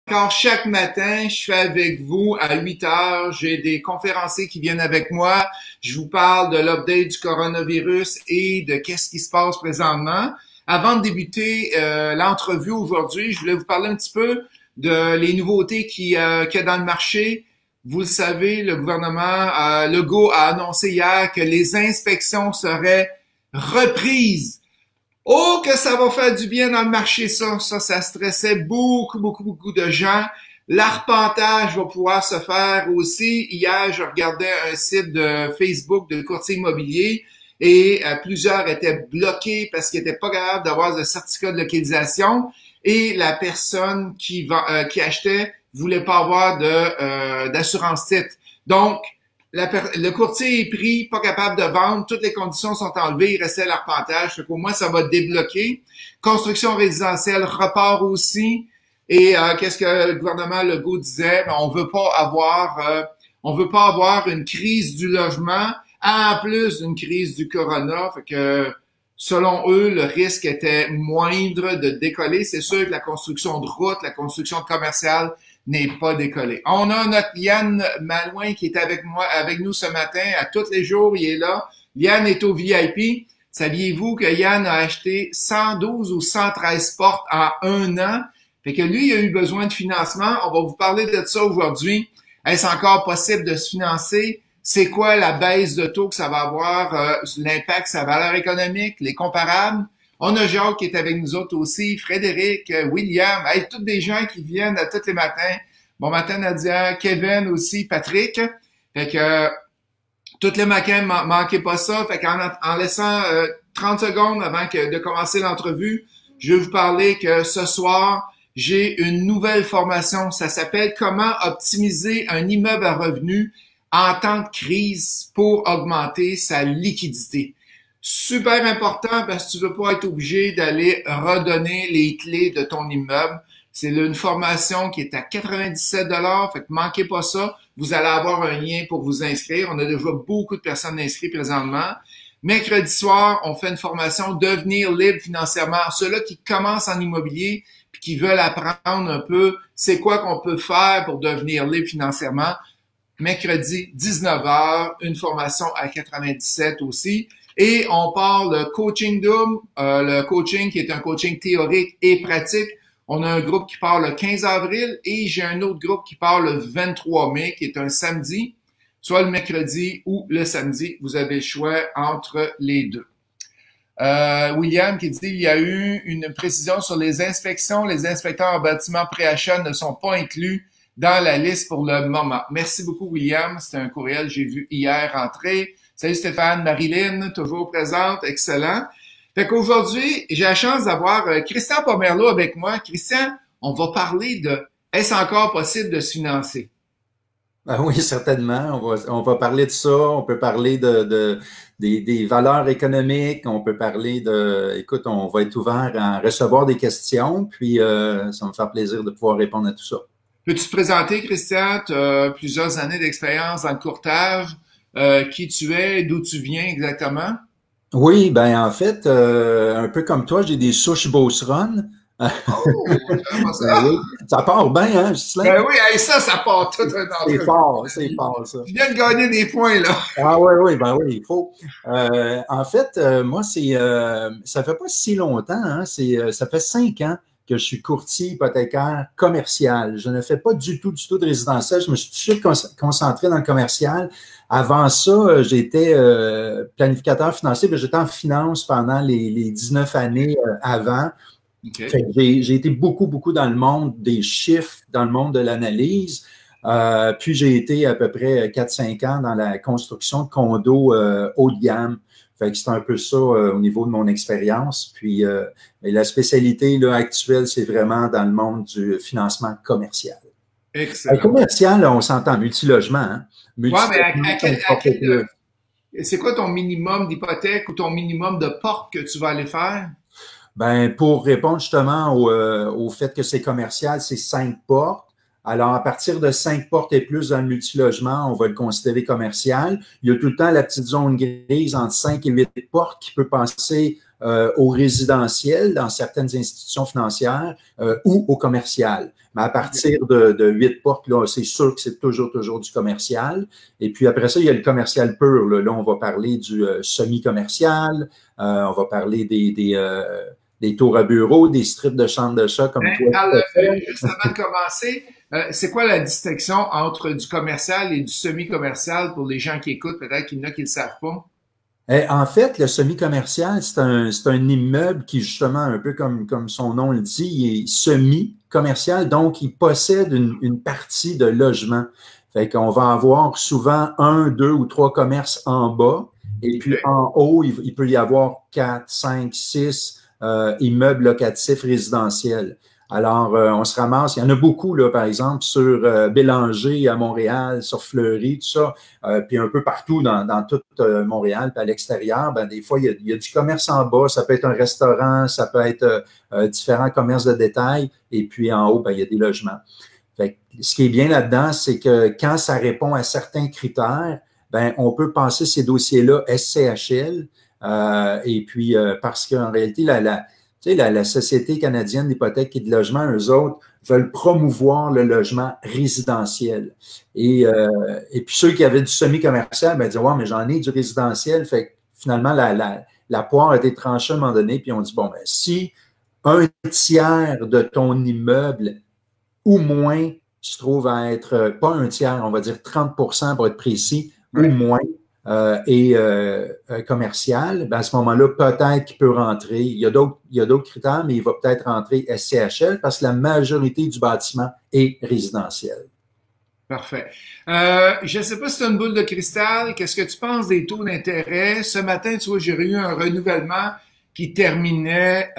Car chaque matin, je fais avec vous à 8 heures. J'ai des conférenciers qui viennent avec moi. Je vous parle de l'update du coronavirus et de qu'est-ce qui se passe présentement. Avant de débuter l'entrevue aujourd'hui, je voulais vous parler un petit peu de les nouveautés qu'il y a dans le marché. Vous le savez, le gouvernement Legault a annoncé hier que les inspections seraient reprises. Oh, que ça va faire du bien dans le marché, ça stressait beaucoup de gens. L'arpentage va pouvoir se faire aussi. Hier, je regardais un site de Facebook de courtier immobilier et plusieurs étaient bloqués parce qu'ils n'étaient pas capables d'avoir de certificat de localisation et la personne qui achetait voulait pas avoir d'assurance titre. Donc, le courtier est pris, pas capable de vendre, toutes les conditions sont enlevées, il restait l'arpentage, fait qu'au moins ça va débloquer. Construction résidentielle repart aussi. Et qu'est-ce que le gouvernement Legault disait? Ben, on veut pas avoir une crise du logement en plus d'une crise du corona. Fait que selon eux, le risque était moindre de décoller. C'est sûr que la construction de routes, la construction de commerciales n'est pas décollée. On a notre Yann Malouin qui est avec nous ce matin. À tous les jours, il est là. Yann est au VIP. Saviez-vous que Yann a acheté 112 ou 113 portes en un an? Fait que lui, il a eu besoin de financement. On va vous parler de ça aujourd'hui. Est-ce encore possible de se financer? C'est quoi la baisse de taux que ça va avoir, l'impact, sa valeur économique, les comparables? On a Jacques qui est avec nous autres aussi, Frédéric, William, tous des gens qui viennent à tous les matins. Bon matin Nadia, Kevin aussi, Patrick. Fait que tous les matins, manquez pas ça. Fait qu'en laissant 30 secondes avant de commencer l'entrevue, je vais vous parler que ce soir, j'ai une nouvelle formation. Ça s'appelle Comment optimiser un immeuble à revenus en temps de crise pour augmenter sa liquidité. Super important parce que tu veux pas être obligé d'aller redonner les clés de ton immeuble. C'est une formation qui est à 97 $, fait que manquez pas ça. Vous allez avoir un lien pour vous inscrire. On a déjà beaucoup de personnes inscrites présentement. Mercredi soir, on fait une formation Devenir libre financièrement. Ceux-là qui commencent en immobilier puis qui veulent apprendre un peu c'est quoi qu'on peut faire pour devenir libre financièrement. Mercredi, 19 heures, une formation à 97 aussi. Et on parle de Coaching Doom, le coaching qui est un coaching théorique et pratique. On a un groupe qui part le 15 avril et j'ai un autre groupe qui part le 23 mai, qui est un samedi, soit le mercredi ou le samedi. Vous avez le choix entre les deux. William qui dit il y a eu une précision sur les inspections. Les inspecteurs en bâtiment pré-achat ne sont pas inclus dans la liste pour le moment. Merci beaucoup, William. C'est un courriel que j'ai vu hier rentrer. Salut Stéphane, Marilyn, toujours présente, excellent. Fait qu'aujourd'hui, j'ai la chance d'avoir Christian Pomerleau avec moi. Christian, on va parler de est-ce encore possible de se financer? Ah oui, certainement. On va parler de ça. On peut parler des valeurs économiques. On peut parler écoute, on va être ouvert à recevoir des questions. Puis, ça me fait plaisir de pouvoir répondre à tout ça. Peux-tu te présenter, Christian? Tu as plusieurs années d'expérience dans le courtage. Qui tu es, d'où tu viens exactement? Oui, ben en fait, un peu comme toi, j'ai des souches Beauceron. Oh, Ben oui, ça part bien, hein, Ghislain? Ben oui, hey, ça part tout un C'est fort, ça. Tu viens de gagner des points, là. Ah oui, ben oui, il faut. En fait, moi, ça fait pas si longtemps, hein, ça fait 5 ans que je suis courtier hypothécaire commercial. Je ne fais pas du tout de résidentiel. Je me suis tout de suite concentré dans le commercial. Avant ça, j'étais planificateur financier, mais j'étais en finance pendant les 19 années avant. Okay. Fait que j'ai été beaucoup dans le monde des chiffres, dans le monde de l'analyse. Puis j'ai été à peu près 4-5 ans dans la construction de condos haut de gamme. Fait que c'est un peu ça au niveau de mon expérience. Puis mais la spécialité là, actuelle, c'est vraiment dans le monde du financement commercial. Excellent. Le commercial, là, on s'entend multilogement. Hein? Ouais, mais c'est quoi ton minimum d'hypothèque ou ton minimum de porte que tu vas aller faire? Ben, pour répondre justement au fait que c'est commercial, c'est 5 portes. Alors, à partir de 5 portes et plus dans le multilogement, on va le considérer commercial. Il y a tout le temps la petite zone grise entre 5 et 8 portes qui peut passer au résidentiel dans certaines institutions financières ou au commercial. Mais à partir de 8 portes, là, c'est sûr que c'est toujours du commercial. Et puis après ça, il y a le commercial pur. Là on va parler du semi-commercial, on va parler des tours à bureau, des strips de chambre d'achat comme toi. Juste avant de commencer, c'est quoi la distinction entre du commercial et du semi-commercial pour les gens qui écoutent? Peut-être qu'il y en a qui ne le savent pas. En fait, le semi-commercial, c'est un immeuble qui, justement, un peu comme son nom le dit, il est semi-commercial, donc il possède une partie de logement. Fait qu'on va avoir souvent 1, 2 ou 3 commerces en bas, et puis en haut, il peut y avoir 4, 5, 6 immeubles locatifs résidentiels. Alors, on se ramasse, il y en a beaucoup, là, par exemple, sur Bélanger à Montréal, sur Fleury, tout ça, puis un peu partout dans tout Montréal, puis à l'extérieur, ben, des fois, il y a du commerce en bas, ça peut être un restaurant, ça peut être différents commerces de détail, et puis en haut, ben, il y a des logements. Fait que, ce qui est bien là-dedans, c'est que quand ça répond à certains critères, ben, on peut passer ces dossiers-là SCHL, et puis parce qu'en réalité, tu sais, la Société canadienne d'hypothèque et de logement, eux autres, veulent promouvoir le logement résidentiel. Et puis ceux qui avaient du semi-commercial, ben, disaient, ouais, mais j'en ai du résidentiel. Fait que finalement, la poire a été tranchée à un moment donné, puis on dit, bon, ben, si un tiers de ton immeuble ou moins se trouve à être, pas un tiers, on va dire 30% pour être précis, ou moins, et commercial, ben à ce moment-là, peut-être qu'il peut rentrer. Il y a d'autres critères, mais il va peut-être rentrer SCHL parce que la majorité du bâtiment est résidentiel. Parfait. Je ne sais pas si tu as une boule de cristal. Qu'est-ce que tu penses des taux d'intérêt? Ce matin, tu vois, j'ai eu un renouvellement qui terminait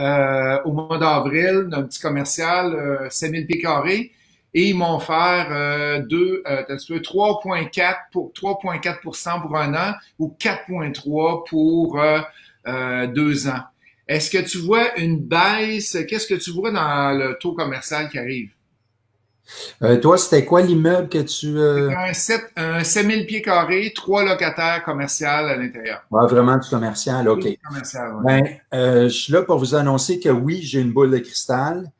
au mois d'avril d'un petit commercial, 5000 pieds carrés. Et ils m'ont offert 3,4 pour 3,4% pour un an ou 4,3 pour 2 ans. Est-ce que tu vois une baisse? Qu'est-ce que tu vois dans le taux commercial qui arrive? Toi, c'était quoi l'immeuble que tu... Un 7000 pieds carrés, 3 locataires commerciaux à l'intérieur. Ah, vraiment du commercial, OK. Du commercial, ouais. Ben, je suis là pour vous annoncer que oui, j'ai une boule de cristal.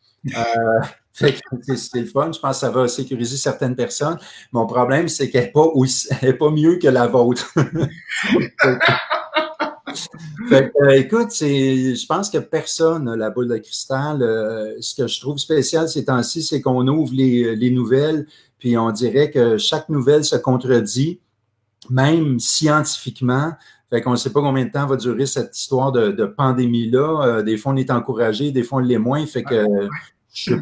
C'est le fun, je pense que ça va sécuriser certaines personnes. Mon problème, c'est qu'elle n'est pas mieux que la vôtre. Écoute, je pense que personne n'a la boule de cristal. Ce que je trouve spécial ces temps-ci, c'est qu'on ouvre les nouvelles, puis on dirait que chaque nouvelle se contredit, même scientifiquement. Fait qu'on ne sait pas combien de temps va durer cette histoire de pandémie-là. Des fois, on est encouragé, des fois, on l'est moins. Fait que je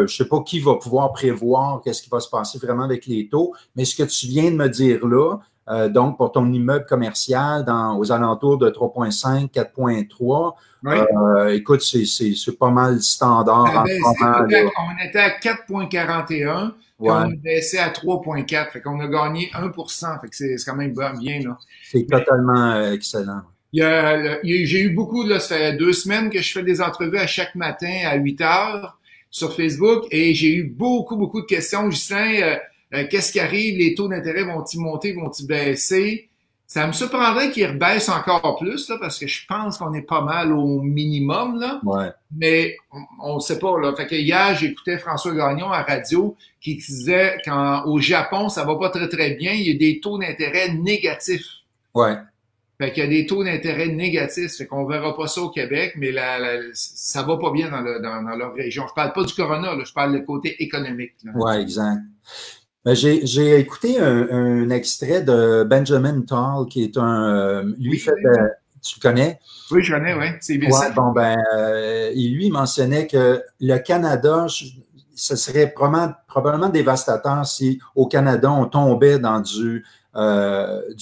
sais pas qui va pouvoir prévoir qu'est-ce qui va se passer vraiment avec les taux. Mais ce que tu viens de me dire là, donc pour ton immeuble commercial aux alentours de 3,5, 4,3, écoute, c'est pas mal standard. On était à 4,41, puis on a baissé à 3,4. Fait qu'on a gagné 1%. Fait que c'est quand même bien, là. C'est totalement excellent. J'ai eu beaucoup, là, ça fait 2 semaines que je fais des entrevues à chaque matin à 8 heures sur Facebook et j'ai eu beaucoup de questions. Justin, qu'est-ce qui arrive? Les taux d'intérêt vont-ils monter? Vont-ils baisser? Ça me surprendrait qu'ils rebaissent encore plus, là, parce que je pense qu'on est pas mal au minimum, là. Ouais. Mais on ne sait pas, là. Fait que hier, j'écoutais François Gagnon à radio qui disait qu'au Japon, ça va pas très bien. Il y a des taux d'intérêt négatifs. Ouais. Fait qu'il y a des taux d'intérêt négatifs. Fait qu'on verra pas ça au Québec, mais ça va pas bien dans leur région. Je parle pas du corona, là. Je parle du côté économique, là. Ouais, exact. J'ai écouté un extrait de Benjamin Toll, qui est tu le connais? Oui, je connais, oui. C'est bien ça. Bon, il mentionnait que le Canada, ce serait probablement dévastateur si au Canada, on tombait dans du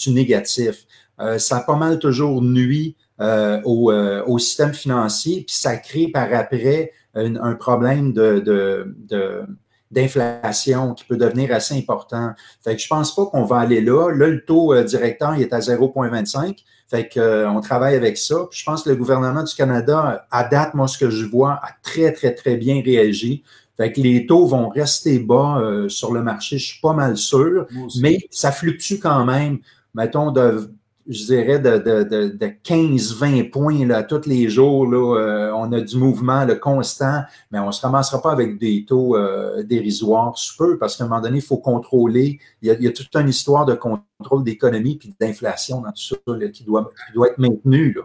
négatif. Ça a pas mal toujours nui au système financier, puis ça crée par après un problème d'inflation qui peut devenir assez important. Fait que je pense pas qu'on va aller là. Là, le taux directeur il est à 0,25. Fait que on travaille avec ça. Puis je pense que le gouvernement du Canada, à date, moi, ce que je vois, a très bien réagi. Fait que les taux vont rester bas sur le marché, je suis pas mal sûr, mais ça fluctue quand même. Mettons, je dirais, de 15-20 points là, tous les jours. Là, on a du mouvement là, constant, mais on ne se ramassera pas avec des taux dérisoires sous peu, parce qu'à un moment donné, il faut contrôler. Il y a toute une histoire de contrôle d'économie et d'inflation dans tout ça là, qui doit être maintenue. Là.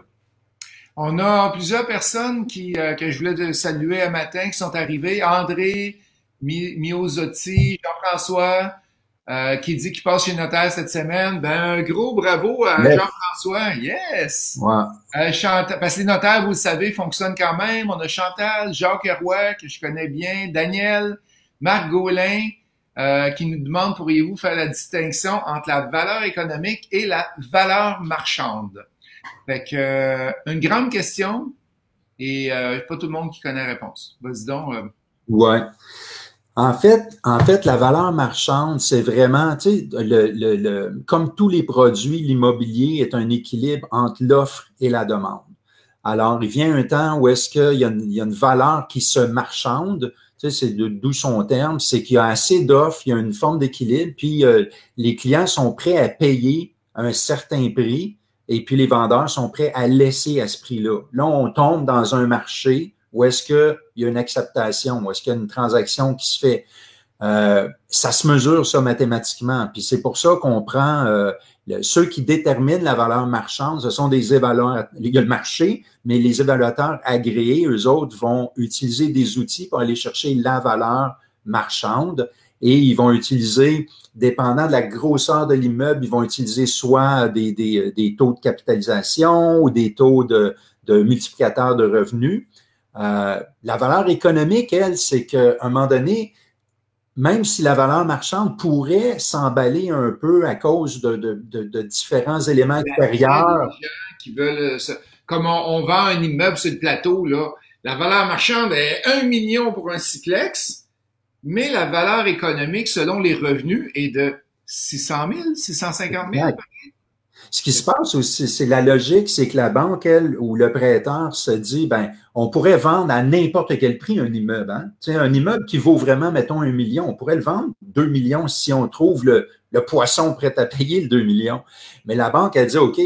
On a plusieurs personnes que je voulais saluer un matin qui sont arrivées. André, Miosotti, Jean-François, qui dit qu'il passe chez Notaire cette semaine. Ben, un gros bravo à Jean-François. Yes! Ouais. Parce que les notaires, vous le savez, fonctionnent quand même. On a Chantal, Jacques Roy, que je connais bien, Daniel, Marc Gaulin, qui nous demande, pourriez-vous faire la distinction entre la valeur économique et la valeur marchande? Fait que, une grande question et pas tout le monde qui connaît la réponse. Vas-y donc. Ouais. En fait, la valeur marchande, c'est vraiment, tu sais, comme tous les produits, l'immobilier est un équilibre entre l'offre et la demande. Alors, il vient un temps où est-ce qu'il y a une valeur qui se marchande, tu sais, c'est d'où son terme, c'est qu'il y a assez d'offres, il y a une forme d'équilibre, puis les clients sont prêts à payer un certain prix, et puis les vendeurs sont prêts à laisser à ce prix-là. Là, on tombe dans un marché où est-ce qu'il y a une acceptation, où est-ce qu'il y a une transaction qui se fait. Ça se mesure, ça, mathématiquement. Puis c'est pour ça qu'on prend ceux qui déterminent la valeur marchande, ce sont des évaluateurs. Il y a le marché, mais les évaluateurs agréés, eux autres, vont utiliser des outils pour aller chercher la valeur marchande et ils vont utiliser, dépendant de la grosseur de l'immeuble, ils vont utiliser soit des taux de capitalisation ou des taux de multiplicateurs de revenus. La valeur économique, elle, c'est qu'à un moment donné, même si la valeur marchande pourrait s'emballer un peu à cause de différents éléments extérieurs. Les gens qui veulent, comme on vend un immeuble sur le plateau, là, la valeur marchande est 1 million pour un cyclex, mais la valeur économique, selon les revenus, est de 600 000, 650 000. Exact. Ce qui se passe aussi, c'est la logique, c'est que la banque, elle, ou le prêteur se dit, ben, on pourrait vendre à n'importe quel prix un immeuble. Hein? Tu sais, un immeuble qui vaut vraiment, mettons, 1 million, on pourrait le vendre 2 millions si on trouve le poisson prêt à payer le 2 millions. Mais la banque a dit, OK,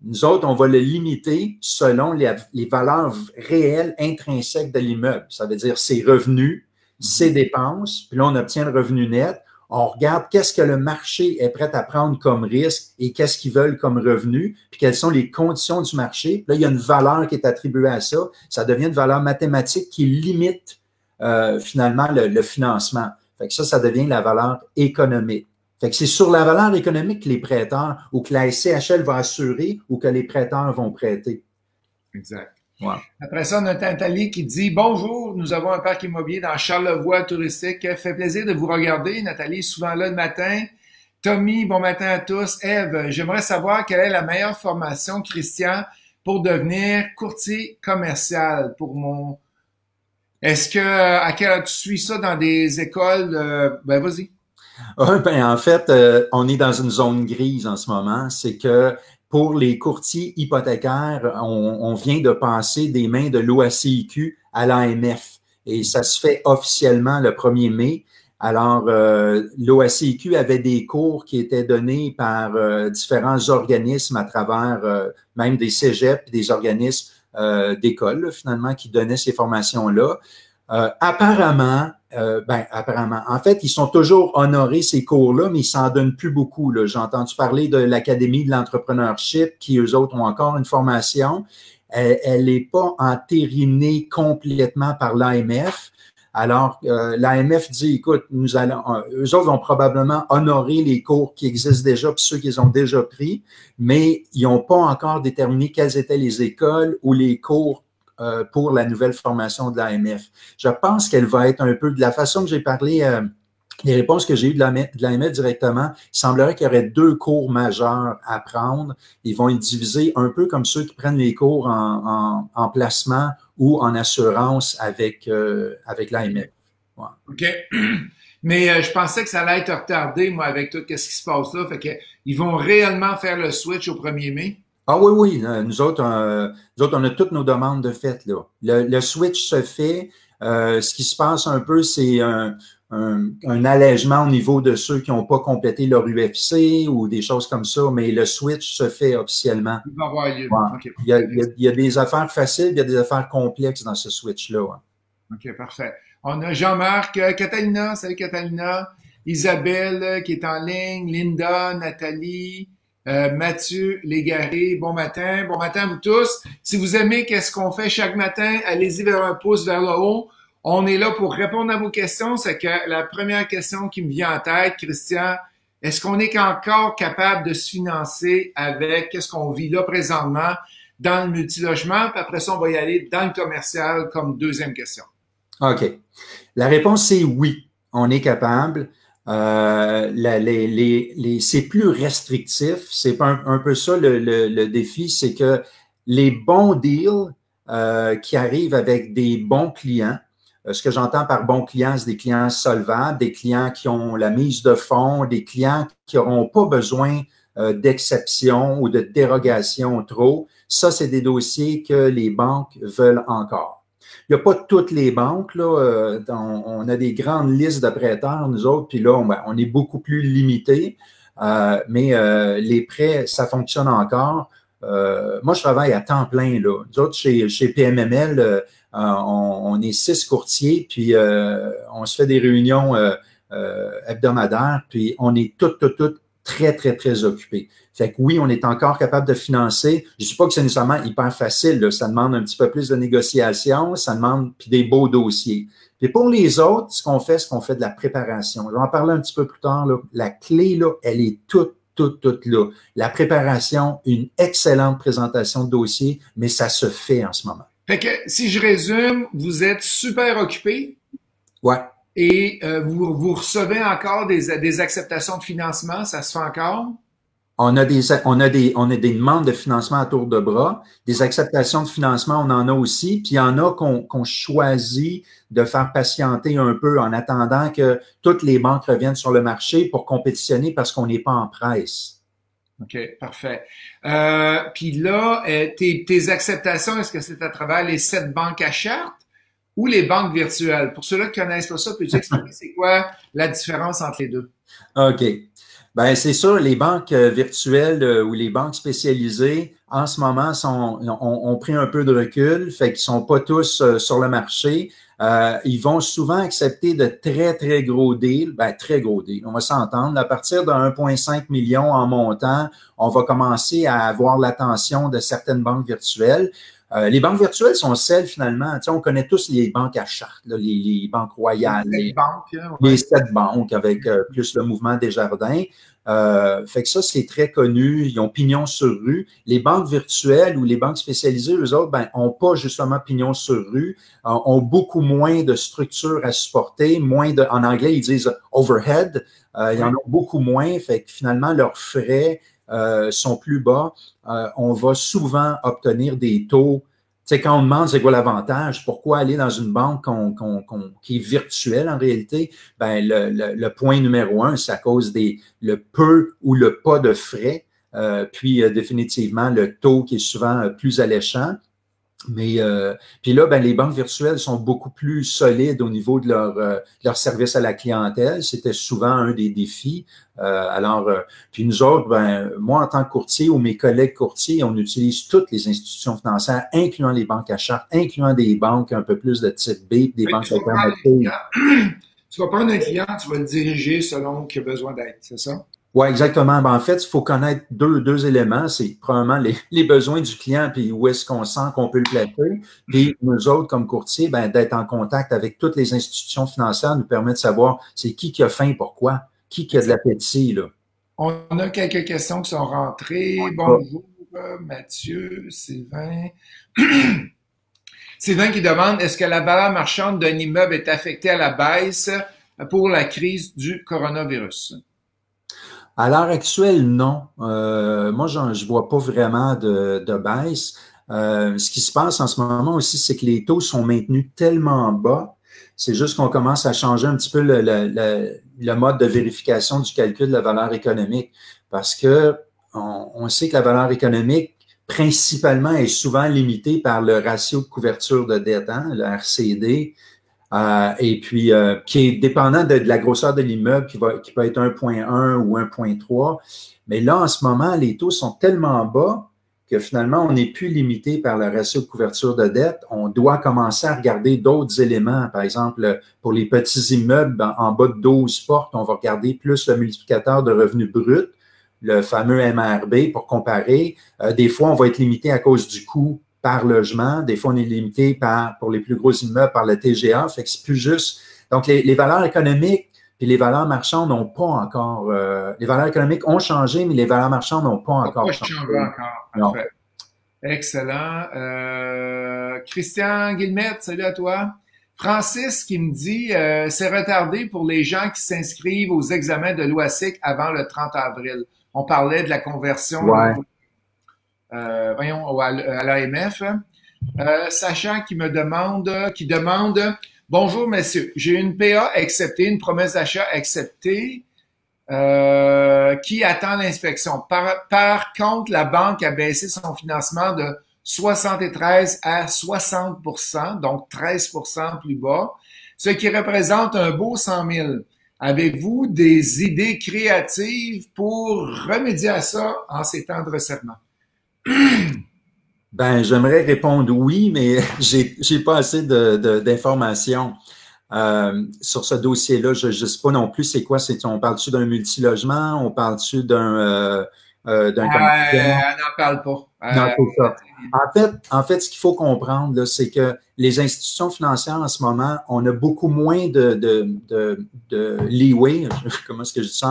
nous autres, on va le limiter selon les valeurs réelles intrinsèques de l'immeuble. Ça veut dire ses revenus, ses dépenses, puis là, on obtient le revenu net. On regarde qu'est-ce que le marché est prêt à prendre comme risque et qu'est-ce qu'ils veulent comme revenu, puis quelles sont les conditions du marché. Puis là, il y a une valeur qui est attribuée à ça. Ça devient une valeur mathématique qui limite finalement le financement. Fait que ça devient la valeur économique. Fait que c'est sur la valeur économique que les prêteurs ou que la SCHL va assurer ou que les prêteurs vont prêter. Exact. Ouais. Après ça, on a Nathalie qui dit « Bonjour, nous avons un parc immobilier dans Charlevoix touristique. Fait plaisir de vous regarder. Nathalie est souvent là le matin. Tommy, bon matin à tous. Ève, j'aimerais savoir quelle est la meilleure formation, Christian, pour devenir courtier commercial pour mon... Est-ce que tu suis ça dans des écoles? Ben, vas-y. Ben, en fait, on est dans une zone grise en ce moment. C'est que pour les courtiers hypothécaires, on vient de passer des mains de l'OACIQ à l'AMF et ça se fait officiellement le 1er mai. Alors, l'OACIQ avait des cours qui étaient donnés par différents organismes à travers même des cégeps, des organismes d'école, finalement, qui donnaient ces formations-là. Apparemment, en fait, ils sont toujours honorés ces cours-là, mais ils s'en donnent plus beaucoup. J'ai entendu parler de l'Académie de l'entrepreneurship, qui eux autres ont encore une formation. Elle n'est pas entérinée complètement par l'AMF. Alors, l'AMF dit, écoute, eux autres vont probablement honorer les cours qui existent déjà, puis ceux qu'ils ont déjà pris, mais ils n'ont pas encore déterminé quelles étaient les écoles ou les cours pour la nouvelle formation de l'AMF. Je pense qu'elle va être un peu, de la façon que j'ai parlé, les réponses que j'ai eues de l'AMF directement, il semblerait qu'il y aurait 2 cours majeurs à prendre. Ils vont être divisés un peu comme ceux qui prennent les cours en placement ou en assurance avec l'AMF. Ouais. OK. Mais je pensais que ça allait être retardé, moi, avec tout ce qui se passe là. Fait que ils vont réellement faire le switch au 1er mai. Ah oui, nous autres, on a toutes nos demandes de fait, là. Le switch se fait. Ce qui se passe un peu, c'est un allègement au niveau de ceux qui n'ont pas complété leur UFC ou des choses comme ça, mais le switch se fait officiellement. Il va avoir lieu. Ouais. Okay. Il y a des affaires faciles, il y a des affaires complexes dans ce switch-là. Ouais. OK, parfait. On a Jean-Marc, Catalina, salut Catalina, Isabelle qui est en ligne, Linda, Nathalie, Mathieu Légaré, bon matin vous tous. Si vous aimez qu'est-ce qu'on fait chaque matin, allez-y vers un pouce vers le haut. On est là pour répondre à vos questions. C'est que la première question qui me vient en tête, Christian, est-ce qu'on est encore capable de se financer avec qu'est-ce qu'on vit là présentement dans le multilogement? Puis après ça, on va y aller dans le commercial comme deuxième question. OK. La réponse, c'est oui. On est capable. C'est plus restrictif. C'est un peu ça le défi, c'est que les bons deals qui arrivent avec des bons clients, ce que j'entends par bons clients, c'est des clients solvables, des clients qui ont la mise de fonds, des clients qui n'auront pas besoin d'exception ou de dérogation trop. Ça, c'est des dossiers que les banques veulent encore. Il n'y a pas toutes les banques, là. On a des grandes listes de prêteurs, nous autres, puis là, on est beaucoup plus limité. Mais les prêts, ça fonctionne encore. Moi, je travaille à temps plein, là. Nous autres, chez PMML, on est 6 courtiers, puis on se fait des réunions hebdomadaires, puis on est toutes très, très, très occupés. Fait que oui, on est encore capable de financer. Je ne dis pas que c'est nécessairement hyper facile, là. Ça demande un petit peu plus de négociation, ça demande puis des beaux dossiers. Puis pour les autres, ce qu'on fait de la préparation. Je vais en parler un petit peu plus tard, là. La clé, là, elle est toute là. La préparation, une excellente présentation de dossier, mais ça se fait en ce moment. Fait que, si je résume, vous êtes super occupé. Ouais. Et vous recevez encore des acceptations de financement, ça se fait encore? On a des demandes de financement à tour de bras, des acceptations de financement, on en a aussi, puis il y en a qu'on choisit de faire patienter un peu en attendant que toutes les banques reviennent sur le marché pour compétitionner parce qu'on n'est pas en presse. OK, parfait. Puis là, tes acceptations, est-ce que c'est à travers les 7 banques à charte ou les banques virtuelles? Pour ceux-là qui connaissent pas ça, peux-tu expliquer c'est quoi la différence entre les deux? OK. Ben c'est sûr, les banques virtuelles ou les banques spécialisées, en ce moment, ont pris un peu de recul, fait qu'ils sont pas tous sur le marché. Ils vont souvent accepter de très, très gros deals, très gros deals, on va s'entendre. À partir de 1,5 million en montant, on va commencer à avoir l'attention de certaines banques virtuelles. Les banques virtuelles sont celles, finalement, tu sais, on connaît tous les banques à charte, là, les banques royales, les 7 banques avec plus le mouvement Desjardins. Fait que ça, c'est très connu. Ils ont pignon sur rue. Les banques virtuelles ou les banques spécialisées, eux autres, ont pas justement pignon sur rue, ont beaucoup moins de structures à supporter, en anglais, ils disent overhead. Ils en ont beaucoup moins. Fait que finalement, leurs frais sont plus bas. On va souvent obtenir des taux. Tu sais, quand on demande c'est quoi l'avantage, pourquoi aller dans une banque qui est virtuelle en réalité, le point numéro 1, c'est à cause le peu ou le pas de frais, puis définitivement le taux qui est souvent plus alléchant. Mais puis là, les banques virtuelles sont beaucoup plus solides au niveau de leur service à la clientèle. C'était souvent un des défis. Puis nous autres, moi en tant que courtier ou mes collègues courtiers, on utilise toutes les institutions financières, incluant les banques à charte, incluant des banques un peu plus de type B, des banques alternatives. Tu vas prendre un client, tu vas le diriger selon qu'il a besoin d'aide, c'est ça? Oui, exactement. En fait, il faut connaître deux éléments. C'est probablement les besoins du client, puis où est-ce qu'on sent qu'on peut le placer. Puis nous autres, comme courtiers, d'être en contact avec toutes les institutions financières nous permet de savoir c'est qui a faim, pourquoi, qui a de l'appétit, là. On a quelques questions qui sont rentrées. Bonjour, Mathieu, Sylvain. Sylvain qui demande, est-ce que la valeur marchande d'un immeuble est affectée à la baisse pour la crise du coronavirus? À l'heure actuelle, non. Moi, je vois pas vraiment de baisse. Ce qui se passe en ce moment aussi, c'est que les taux sont maintenus tellement bas. C'est juste qu'on commence à changer un petit peu le mode de vérification du calcul de la valeur économique. Parce que on sait que la valeur économique, principalement, est souvent limitée par le ratio de couverture de dette, le RCD. Et puis qui est dépendant de la grosseur de l'immeuble, qui peut être 1,1 ou 1,3. Mais là, en ce moment, les taux sont tellement bas que finalement, on n'est plus limité par le ratio de couverture de dette. On doit commencer à regarder d'autres éléments. Par exemple, pour les petits immeubles en bas de 12 portes, on va regarder plus le multiplicateur de revenus bruts, le fameux MRB, pour comparer. Des fois, on va être limité à cause du coût par logement. Des fois, on est limité pour les plus gros immeubles, par le TGA. Fait que c'est plus juste. Donc, les valeurs économiques et les valeurs marchandes n'ont pas encore. Les valeurs économiques ont changé, mais les valeurs marchandes n'ont pas encore changé. Encore. Parfait. Excellent. Christian Guillemette, salut à toi. Francis qui me dit c'est retardé pour les gens qui s'inscrivent aux examens de l'OASIC avant le 30 avril. On parlait de la conversion à l'AMF. Sachant qui demande bonjour messieurs, j'ai une PA acceptée, une promesse d'achat acceptée qui attend l'inspection. Par contre, la banque a baissé son financement de 73 à 60%, donc 13% plus bas, ce qui représente un beau 100 000. Avez-vous des idées créatives pour remédier à ça en ces temps de resserrement? Ben, j'aimerais répondre oui, mais j'ai pas assez d'informations sur ce dossier-là. Je sais pas non plus c'est quoi. On parle-tu d'un multilogement? On parle-tu d'un on n'en parle pas. Non, c'est ça. En fait, ce qu'il faut comprendre, là, c'est que les institutions financières en ce moment, on a beaucoup moins de leeway, comment est-ce que je dis ça?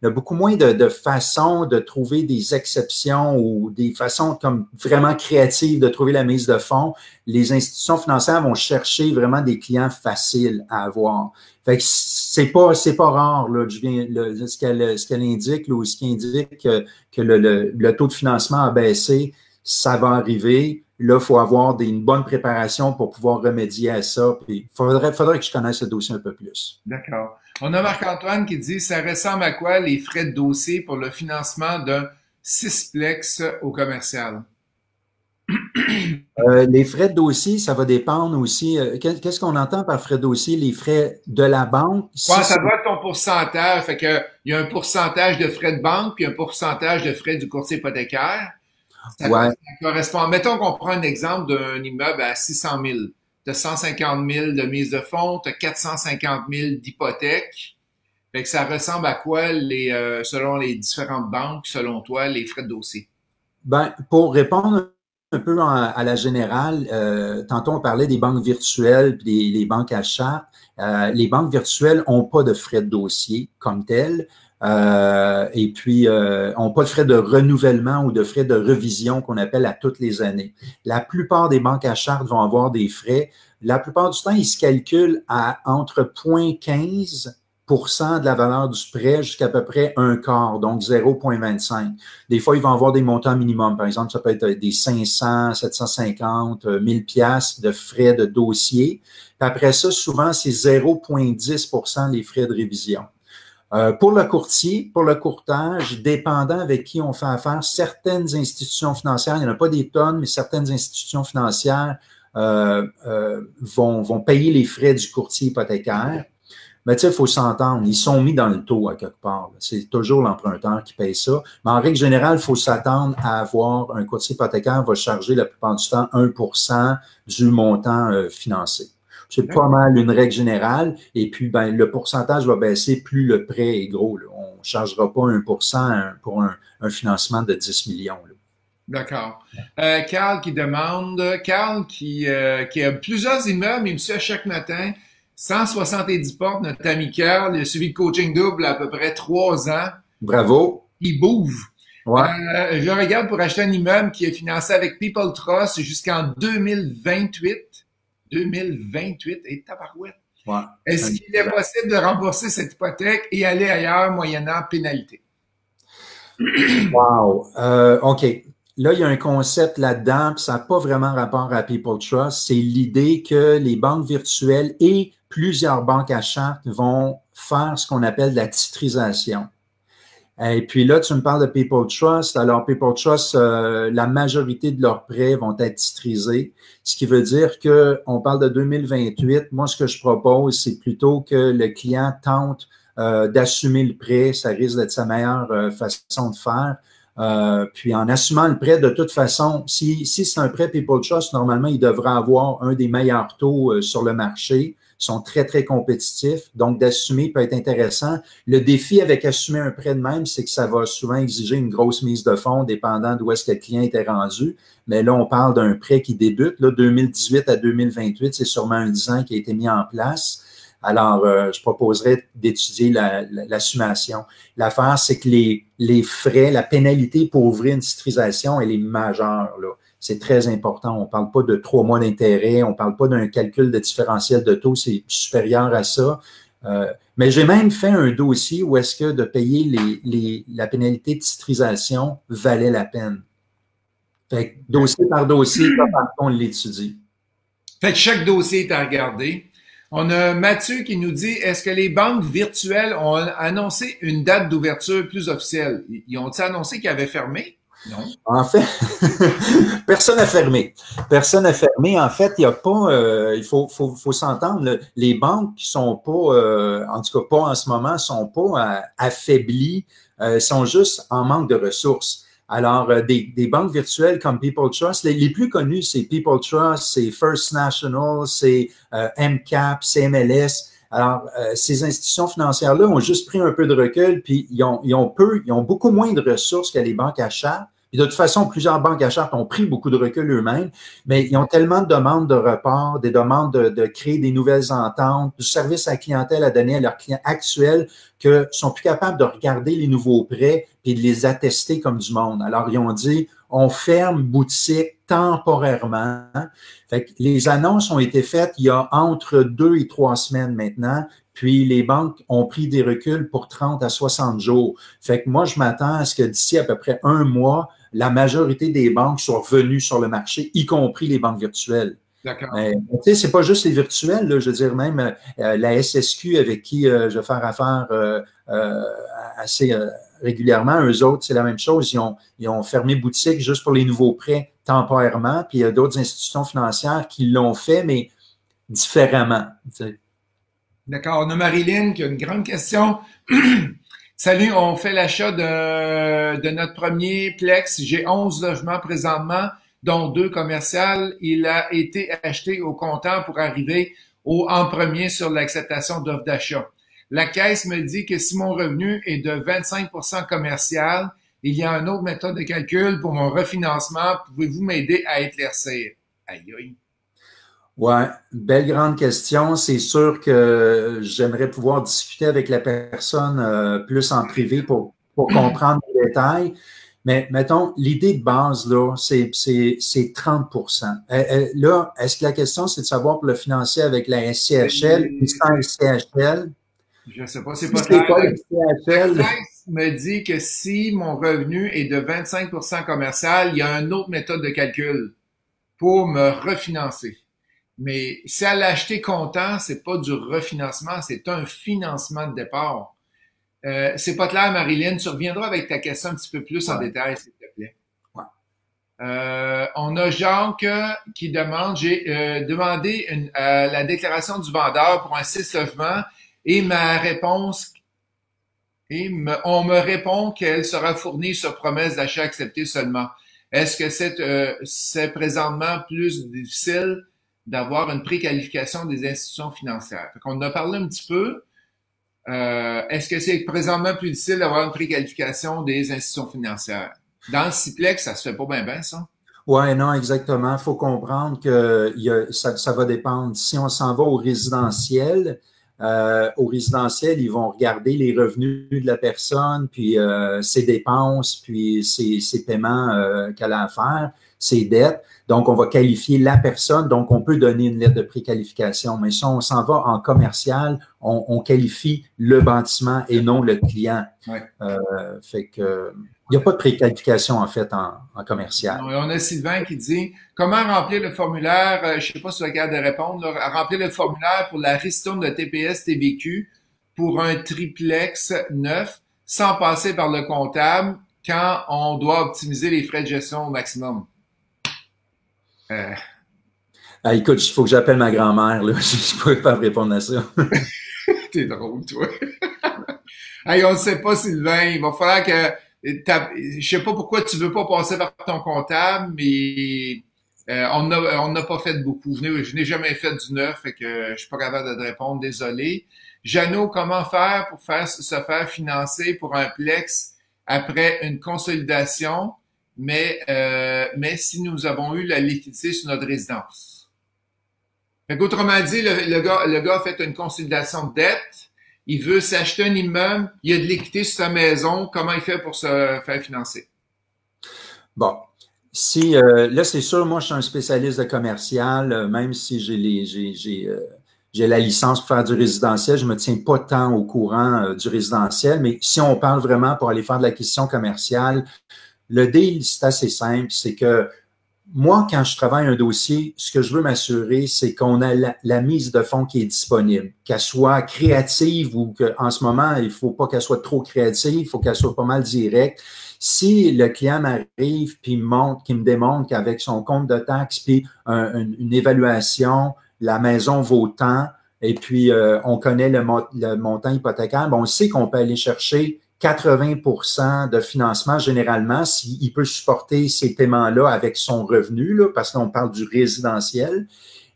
On a beaucoup moins de façons de trouver des exceptions ou des façons comme vraiment créatives de trouver la mise de fonds. Les institutions financières vont chercher vraiment des clients faciles à avoir. Fait que c'est pas rare, là, ce qu'elle indique, là, ou ce qui indique que le taux de financement a baissé, ça va arriver. Là, il faut avoir une bonne préparation pour pouvoir remédier à ça. Puis, faudrait que je connaisse le dossier un peu plus. D'accord. On a Marc-Antoine qui dit, ça ressemble à quoi les frais de dossier pour le financement d'un sixplex au commercial? Les frais de dossier, ça va dépendre aussi. Qu'est-ce qu'on entend par frais de dossier? Les frais de la banque? Ouais, ça doit être ton pourcentage. Fait que, il y a un pourcentage de frais de banque puis un pourcentage de frais du courtier hypothécaire. Ça correspond. Mettons qu'on prend un exemple d'un immeuble à 600 000. Tu as 150 000 de mise de fonds, tu as 450 000 d'hypothèque. Fait que ça ressemble à quoi selon les différentes banques, selon toi, les frais de dossier? Ben, pour répondre un peu à la générale, tantôt on parlait des banques virtuelles puis les banques à charte. Les banques virtuelles n'ont pas de frais de dossier comme tels. Et puis, n'ont pas de frais de renouvellement ou de frais de revision qu'on appelle à toutes les années. La plupart des banques à charte vont avoir des frais. La plupart du temps, ils se calculent à entre 0,15% de la valeur du prêt jusqu'à peu près un quart, donc 0,25. Des fois, ils vont avoir des montants minimums. Par exemple, ça peut être des 500, 750, 1000 piastres de frais de dossier. Puis après ça, souvent, c'est 0,10% les frais de révision. Pour le courtier, pour le courtage, dépendant avec qui on fait affaire, certaines institutions financières, il n'y en a pas des tonnes, mais certaines institutions financières vont payer les frais du courtier hypothécaire. Mais tu sais, il faut s'entendre, ils sont mis dans le taux à quelque part. C'est toujours l'emprunteur qui paye ça. Mais en règle générale, il faut s'attendre à avoir un courtier hypothécaire va charger la plupart du temps 1% du montant financé. C'est pas mal une règle générale. Et puis, ben, le pourcentage va baisser plus le prêt est gros. Là. On ne chargera pas 1% pour un financement de 10 millions. D'accord. Carl qui a plusieurs immeubles, il me suit à chaque matin, 170 portes, notre ami Carl, il a suivi le coaching double à peu près 3 ans. Bravo. Il bouge. Ouais. Je regarde pour acheter un immeuble qui est financé avec People Trust jusqu'en 2028. 2028 et tabarouette. Ouais. Est-ce qu'il est possible de rembourser cette hypothèque et aller ailleurs moyennant pénalité? Wow. OK. Là, il y a un concept là-dedans, puis ça n'a pas vraiment rapport à People Trust. C'est l'idée que les banques virtuelles et plusieurs banques à charte vont faire ce qu'on appelle de la titrisation. Et puis là, tu me parles de People Trust. Alors, People Trust, la majorité de leurs prêts vont être titrisés, ce qui veut dire que on parle de 2028. Moi, ce que je propose, c'est plutôt que le client tente d'assumer le prêt. Ça risque d'être sa meilleure façon de faire. Puis en assumant le prêt, de toute façon, si c'est un prêt People Trust, normalement, il devrait avoir un des meilleurs taux sur le marché. Ils sont très, très compétitifs. Donc, d'assumer peut être intéressant. Le défi avec assumer un prêt de même, c'est que ça va souvent exiger une grosse mise de fonds, dépendant d'où est-ce que le client était rendu. Mais là, on parle d'un prêt qui débute. Là, 2018 à 2028, c'est sûrement un 10 ans qui a été mis en place. Alors, je proposerais d'étudier l'assumation. L'affaire, c'est que les frais, la pénalité pour ouvrir une titrisation, elle est majeure, là. C'est très important. On ne parle pas de 3 mois d'intérêt, on ne parle pas d'un calcul de différentiel de taux, c'est supérieur à ça. Mais j'ai même fait un dossier où est-ce que de payer la pénalité de titrisation valait la peine. Fait que dossier par dossier, on l'étudie. Fait que chaque dossier est à regarder. On a Mathieu qui nous dit, est-ce que les banques virtuelles ont annoncé une date d'ouverture plus officielle? Ils ont-ils annoncé qu'ils avaient fermé? Non. En fait, personne n'a fermé. Personne n'a fermé. En fait, il n'y a pas, il faut s'entendre, les banques qui sont pas, en tout cas pas en ce moment, sont pas affaiblies, sont juste en manque de ressources. Alors, des banques virtuelles comme People Trust, les plus connus, c'est People Trust, c'est First National, c'est MCAP, CMLS. Alors, ces institutions financières-là ont juste pris un peu de recul, puis ils ont beaucoup moins de ressources que les banques achats. Puis de toute façon, plusieurs banques achats ont pris beaucoup de recul eux-mêmes, mais ils ont tellement de demandes de report, des demandes de créer des nouvelles ententes, du service à la clientèle à donner à leurs clients actuels, que sont plus capables de regarder les nouveaux prêts et de les attester comme du monde. Alors, ils ont dit, on ferme boutique temporairement. Fait que les annonces ont été faites il y a entre 2 et 3 semaines maintenant, puis les banques ont pris des reculs pour 30 à 60 jours. Fait que moi, je m'attends à ce que d'ici à peu près un mois, la majorité des banques soient revenues sur le marché, y compris les banques virtuelles. D'accord. Tu sais, c'est pas juste les virtuels, là, je veux dire, même la SSQ avec qui je vais faire affaire assez régulièrement, eux autres, c'est la même chose. Ils ont fermé boutique juste pour les nouveaux prêts temporairement, puis il y a d'autres institutions financières qui l'ont fait, mais différemment. Tu sais. D'accord. On a Marilyn qui a une grande question. Salut, on fait l'achat de notre premier Plex. J'ai 11 logements présentement, dont 2 commerciales. Il a été acheté au comptant pour arriver en premier sur l'acceptation d'offre d'achat. La caisse me dit que si mon revenu est de 25% commercial, il y a une autre méthode de calcul pour mon refinancement. Pouvez-vous m'aider à éclaircir? Aïe, aïe. Ouais, belle grande question. C'est sûr que j'aimerais pouvoir discuter avec la personne plus en privé pour comprendre les détails. Mais mettons, l'idée de base, là, c'est 30%. Là, est-ce que la question, c'est de savoir pour le financer avec la SCHL ou sans SCHL? Je ne sais pas, c'est Si pas c'est clair. pas La SCHL, caisse me dit que si mon revenu est de 25% commercial, il y a une autre méthode de calcul pour me refinancer. Mais si elle l'a acheté comptant, c'est pas du refinancement, c'est un financement de départ. C'est pas clair, Marilyn. Tu reviendras avec ta question un petit peu plus en détail, s'il te plaît. Ouais. On a Jacques qui demande, j'ai demandé la déclaration du vendeur pour un 6 logements et ma réponse, on me répond qu'elle sera fournie sur promesse d'achat acceptée seulement. Est-ce que c'est présentement plus difficile d'avoir une préqualification des institutions financières? On en a parlé un petit peu. Est-ce que c'est présentement plus difficile d'avoir une préqualification des institutions financières? Dans le Ciplex, ça se fait pas bien, ça? Oui, non, exactement. Il faut comprendre que ça va dépendre. Si on s'en va au résidentiel, ils vont regarder les revenus de la personne, puis ses dépenses, puis ses paiements qu'elle a à faire, ses dettes. Donc, on va qualifier la personne. Donc, on peut donner une lettre de préqualification. Mais si on s'en va en commercial, on qualifie le bâtiment et non le client. Ouais. Fait que il n'y a pas de préqualification, en fait, en commercial. On a Sylvain qui dit « Comment remplir le formulaire? Je ne sais pas si tu as capable de répondre. Là, remplir le formulaire pour la ristourne de TPS-TVQ pour un triplex neuf sans passer par le comptable quand on doit optimiser les frais de gestion au maximum? Ah, écoute, il faut que j'appelle ma grand-mère, là. Je ne pourrais pas répondre à ça. T'es drôle, toi. Hey, on ne sait pas, Sylvain. Il va falloir que... Je sais pas pourquoi tu veux pas passer par ton comptable, mais on n'a pas fait beaucoup. Je n'ai jamais fait du neuf, fait que je suis pas capable de te répondre, désolé. Jeannot, comment faire pour se faire financer pour un Plex après une consolidation, mais si nous avons eu la liquidité sur notre résidence? Fait qu'autrement dit, le gars a fait une consolidation de dette. Il veut s'acheter un immeuble, il a de l'équité sur sa maison. Comment il fait pour se faire financer? Bon, si là, c'est sûr, moi, je suis un spécialiste de commercial, même si j'ai la licence pour faire du résidentiel, je me tiens pas tant au courant du résidentiel, mais si on parle vraiment pour aller faire de l'acquisition commerciale, le deal, c'est assez simple, c'est que moi, quand je travaille un dossier, ce que je veux m'assurer, c'est qu'on a la mise de fonds qui est disponible, qu'elle soit créative ou qu'en ce moment, il faut pas qu'elle soit trop créative, il faut qu'elle soit pas mal directe. Si le client m'arrive puis qui me démontre qu'avec son compte de taxe puis une évaluation, la maison vaut tant, et puis on connaît le montant hypothécaire, on sait qu'on peut aller chercher 80% de financement généralement s'il peut supporter ces paiements-là avec son revenu, là, parce qu'on parle du résidentiel,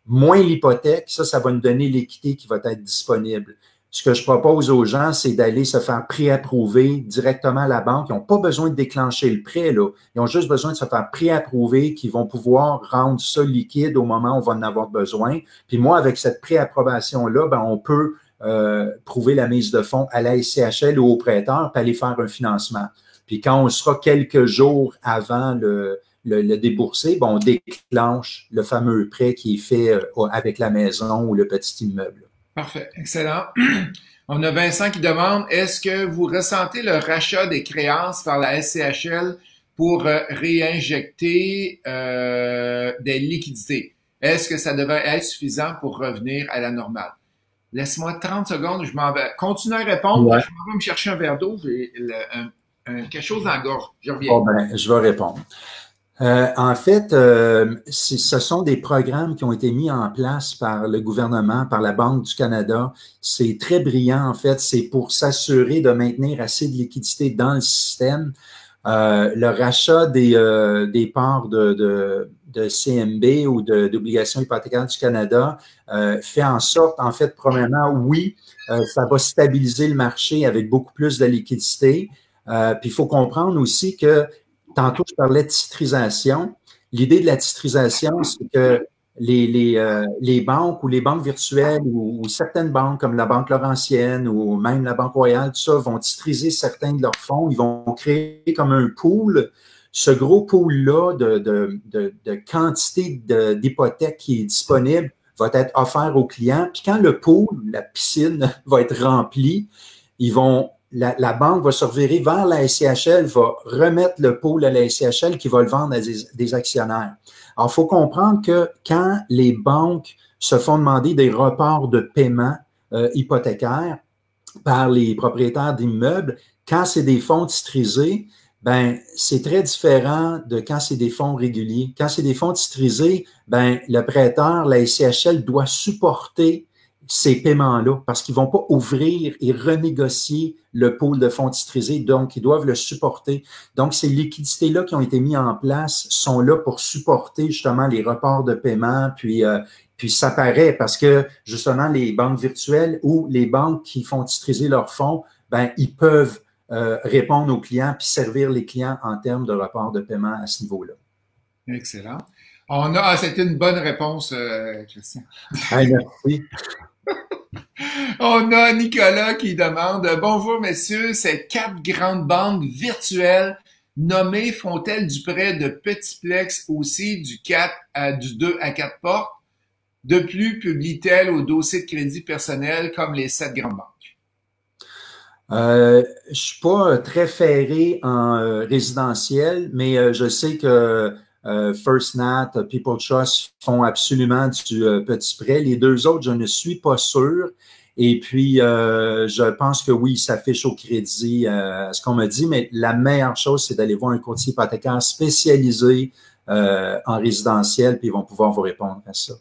moins l'hypothèque, ça va nous donner l'équité qui va être disponible. Ce que je propose aux gens, c'est d'aller se faire préapprouver directement à la banque. Ils n'ont pas besoin de déclencher le prêt, là. Ils ont juste besoin de se faire préapprouver, qu'ils vont pouvoir rendre ça liquide au moment où on va en avoir besoin. Puis moi, avec cette préapprobation-là, on peut prouver la mise de fonds à la SCHL ou au prêteur, puis aller faire un financement. Puis quand on sera quelques jours avant le débourser, on déclenche le fameux prêt qui est fait avec la maison ou le petit immeuble. Parfait, excellent. On a Vincent qui demande, est-ce que vous ressentez le rachat des créances par la SCHL pour réinjecter des liquidités? Est-ce que ça devrait être suffisant pour revenir à la normale? Laisse-moi 30 secondes, je m'en vais. Continue à répondre, ouais. Je m'en vais me chercher un verre d'eau, j'ai quelque chose dans la gorge. Je reviens. Je vais répondre. En fait, ce sont des programmes qui ont été mis en place par le gouvernement, par la Banque du Canada. C'est très brillant, en fait. C'est pour s'assurer de maintenir assez de liquidité dans le système. Le rachat des parts de CMB ou d'obligations hypothécaires du Canada fait en sorte, en fait, premièrement, oui, ça va stabiliser le marché avec beaucoup plus de liquidité. Puis il faut comprendre aussi que tantôt, je parlais de titrisation. L'idée de la titrisation, c'est que les banques ou les banques virtuelles ou certaines banques comme la Banque Laurentienne ou même la Banque Royale, tout ça, vont titriser certains de leurs fonds. Ils vont créer comme un pool. Ce gros pool-là de quantité d'hypothèques qui est disponible va être offert aux clients. Puis quand le pool, la piscine, va être remplie, la banque va se revirer vers la SCHL, va remettre le pool à la SCHL qui va le vendre à des actionnaires. Alors, il faut comprendre que quand les banques se font demander des reports de paiement hypothécaires par les propriétaires d'immeubles, quand c'est des fonds titrisés, c'est très différent de quand c'est des fonds réguliers. Quand c'est des fonds titrisés, le prêteur, la SCHL, doit supporter ces paiements-là parce qu'ils ne vont pas ouvrir et renégocier le pool de fonds titrisés, donc ils doivent le supporter. Donc, ces liquidités-là qui ont été mises en place sont là pour supporter justement les reports de paiement, puis ça paraît parce que justement les banques virtuelles ou les banques qui font titriser leurs fonds, ils peuvent répondre aux clients puis servir les clients en termes de report de paiement à ce niveau-là. Excellent. C'était une bonne réponse, Christian. Merci. On a Nicolas qui demande « Bonjour messieurs, ces 4 grandes banques virtuelles nommées font-elles du prêt de petitplex aussi du 2 à 4 portes? De plus, publient-elles au dossier de crédit personnel comme les 7 grandes banques? » Je suis pas très ferré en résidentiel, mais je sais que First Nat, People Trust font absolument du petit prêt. Les deux autres, je ne suis pas sûr. Et puis, je pense que oui, il s'affiche au crédit, ce qu'on m'a dit, mais la meilleure chose, c'est d'aller voir un courtier hypothécaire spécialisé en résidentiel, puis ils vont pouvoir vous répondre à ça.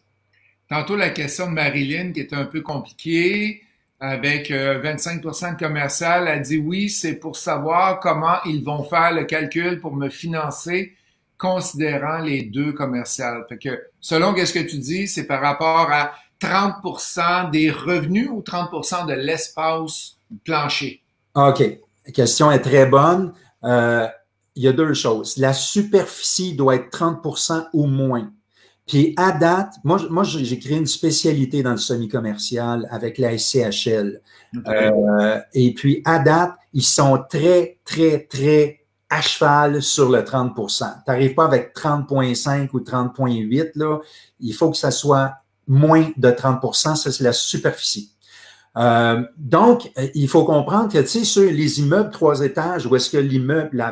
Tantôt, la question de Marilyn, qui est un peu compliquée, avec 25% de commercial, elle dit oui, c'est pour savoir comment ils vont faire le calcul pour me financer, considérant les deux commerciales. Fait que, selon ce que tu dis, c'est par rapport à 30% des revenus ou 30% de l'espace plancher? OK. La question est très bonne. Il y a deux choses. La superficie doit être 30% ou moins. Puis à date, moi j'ai créé une spécialité dans le semi-commercial avec la SCHL. Okay. Et puis à date, ils sont très, très, très à cheval sur le 30%. Tu n'arrives pas avec 30,5 ou 30,8, là. Il faut que ça soit moins de 30%. Ça, c'est la superficie. Donc, il faut comprendre que, tu sais, sur les immeubles 3 étages, où est-ce que l'immeuble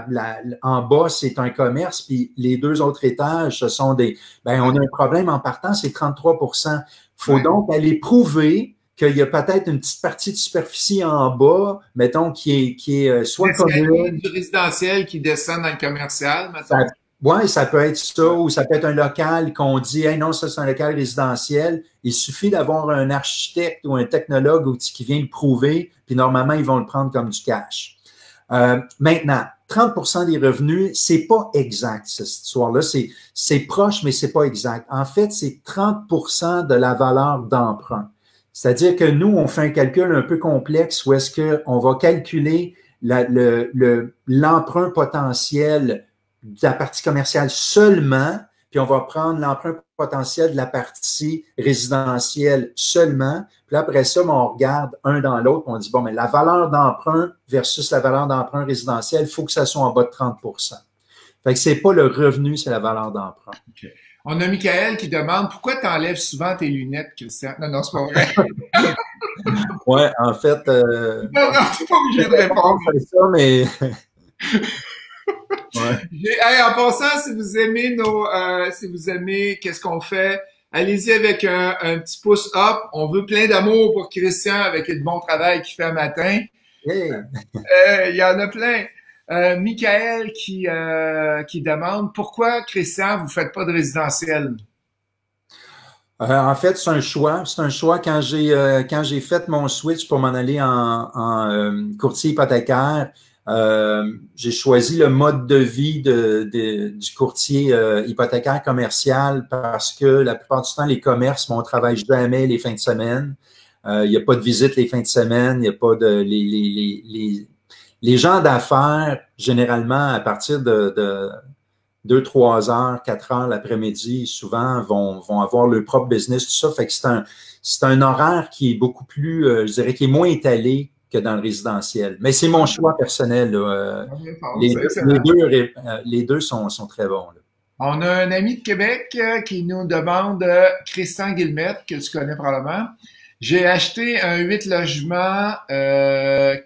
en bas, c'est un commerce, puis les 2 autres étages, ce sont des... Ben, on a un problème en partant, c'est 33%. Il faut donc aller prouver qu'il y a peut-être une petite partie de superficie en bas, mettons, qui est soit commune... du résidentiel qui descend dans le commercial, mettons. Oui, ça peut être ça, ou ça peut être un local qu'on dit, hey, non, ça c'est un local résidentiel. Il suffit d'avoir un architecte ou un technologue qui vient le prouver, puis normalement, ils vont le prendre comme du cash. Maintenant, 30% des revenus, c'est pas exact, cette histoire-là. C'est proche, mais c'est pas exact. En fait, c'est 30% de la valeur d'emprunt. C'est-à-dire que nous, on fait un calcul un peu complexe où est-ce qu'on va calculer l'emprunt potentiel de la partie commerciale seulement, puis on va prendre l'emprunt potentiel de la partie résidentielle seulement. Puis après ça, on regarde un dans l'autre, on dit, bon, mais la valeur d'emprunt versus la valeur d'emprunt résidentiel, il faut que ça soit en bas de 30%. Fait que c'est pas le revenu, c'est la valeur d'emprunt. Okay. On a Michael qui demande, pourquoi tu enlèves souvent tes lunettes, Christian? Non, c'est pas vrai. Ouais, en fait... non, tu n'es pas obligé de répondre. C'est ça, mais... Ouais. Hey, en passant, si vous aimez qu'est-ce qu'on fait, allez-y avec un petit pouce up. On veut plein d'amour pour Christian avec le bon travail qu'il fait un matin. Hey. Il y en a plein. Michael qui demande pourquoi, Christian, vous faites pas de résidentiel? En fait, c'est un choix. C'est un choix quand j'ai fait mon switch pour m'en aller en courtier hypothécaire. J'ai choisi le mode de vie du courtier hypothécaire commercial parce que la plupart du temps, les commerces, on ne travaille jamais les fins de semaine. Il n'y a pas de visite les fins de semaine. Il n'y a pas de... Les gens d'affaires, généralement, à partir de 2, 3 heures, 4 heures l'après-midi, souvent vont avoir leur propre business, tout ça. Fait que c'est un horaire qui est beaucoup plus, je dirais, qui est moins étalé que dans le résidentiel. Mais c'est mon choix personnel. Les deux sont très bons. Là. On a un ami de Québec qui nous demande, Christian Guillemette, que tu connais probablement. J'ai acheté un 8 logements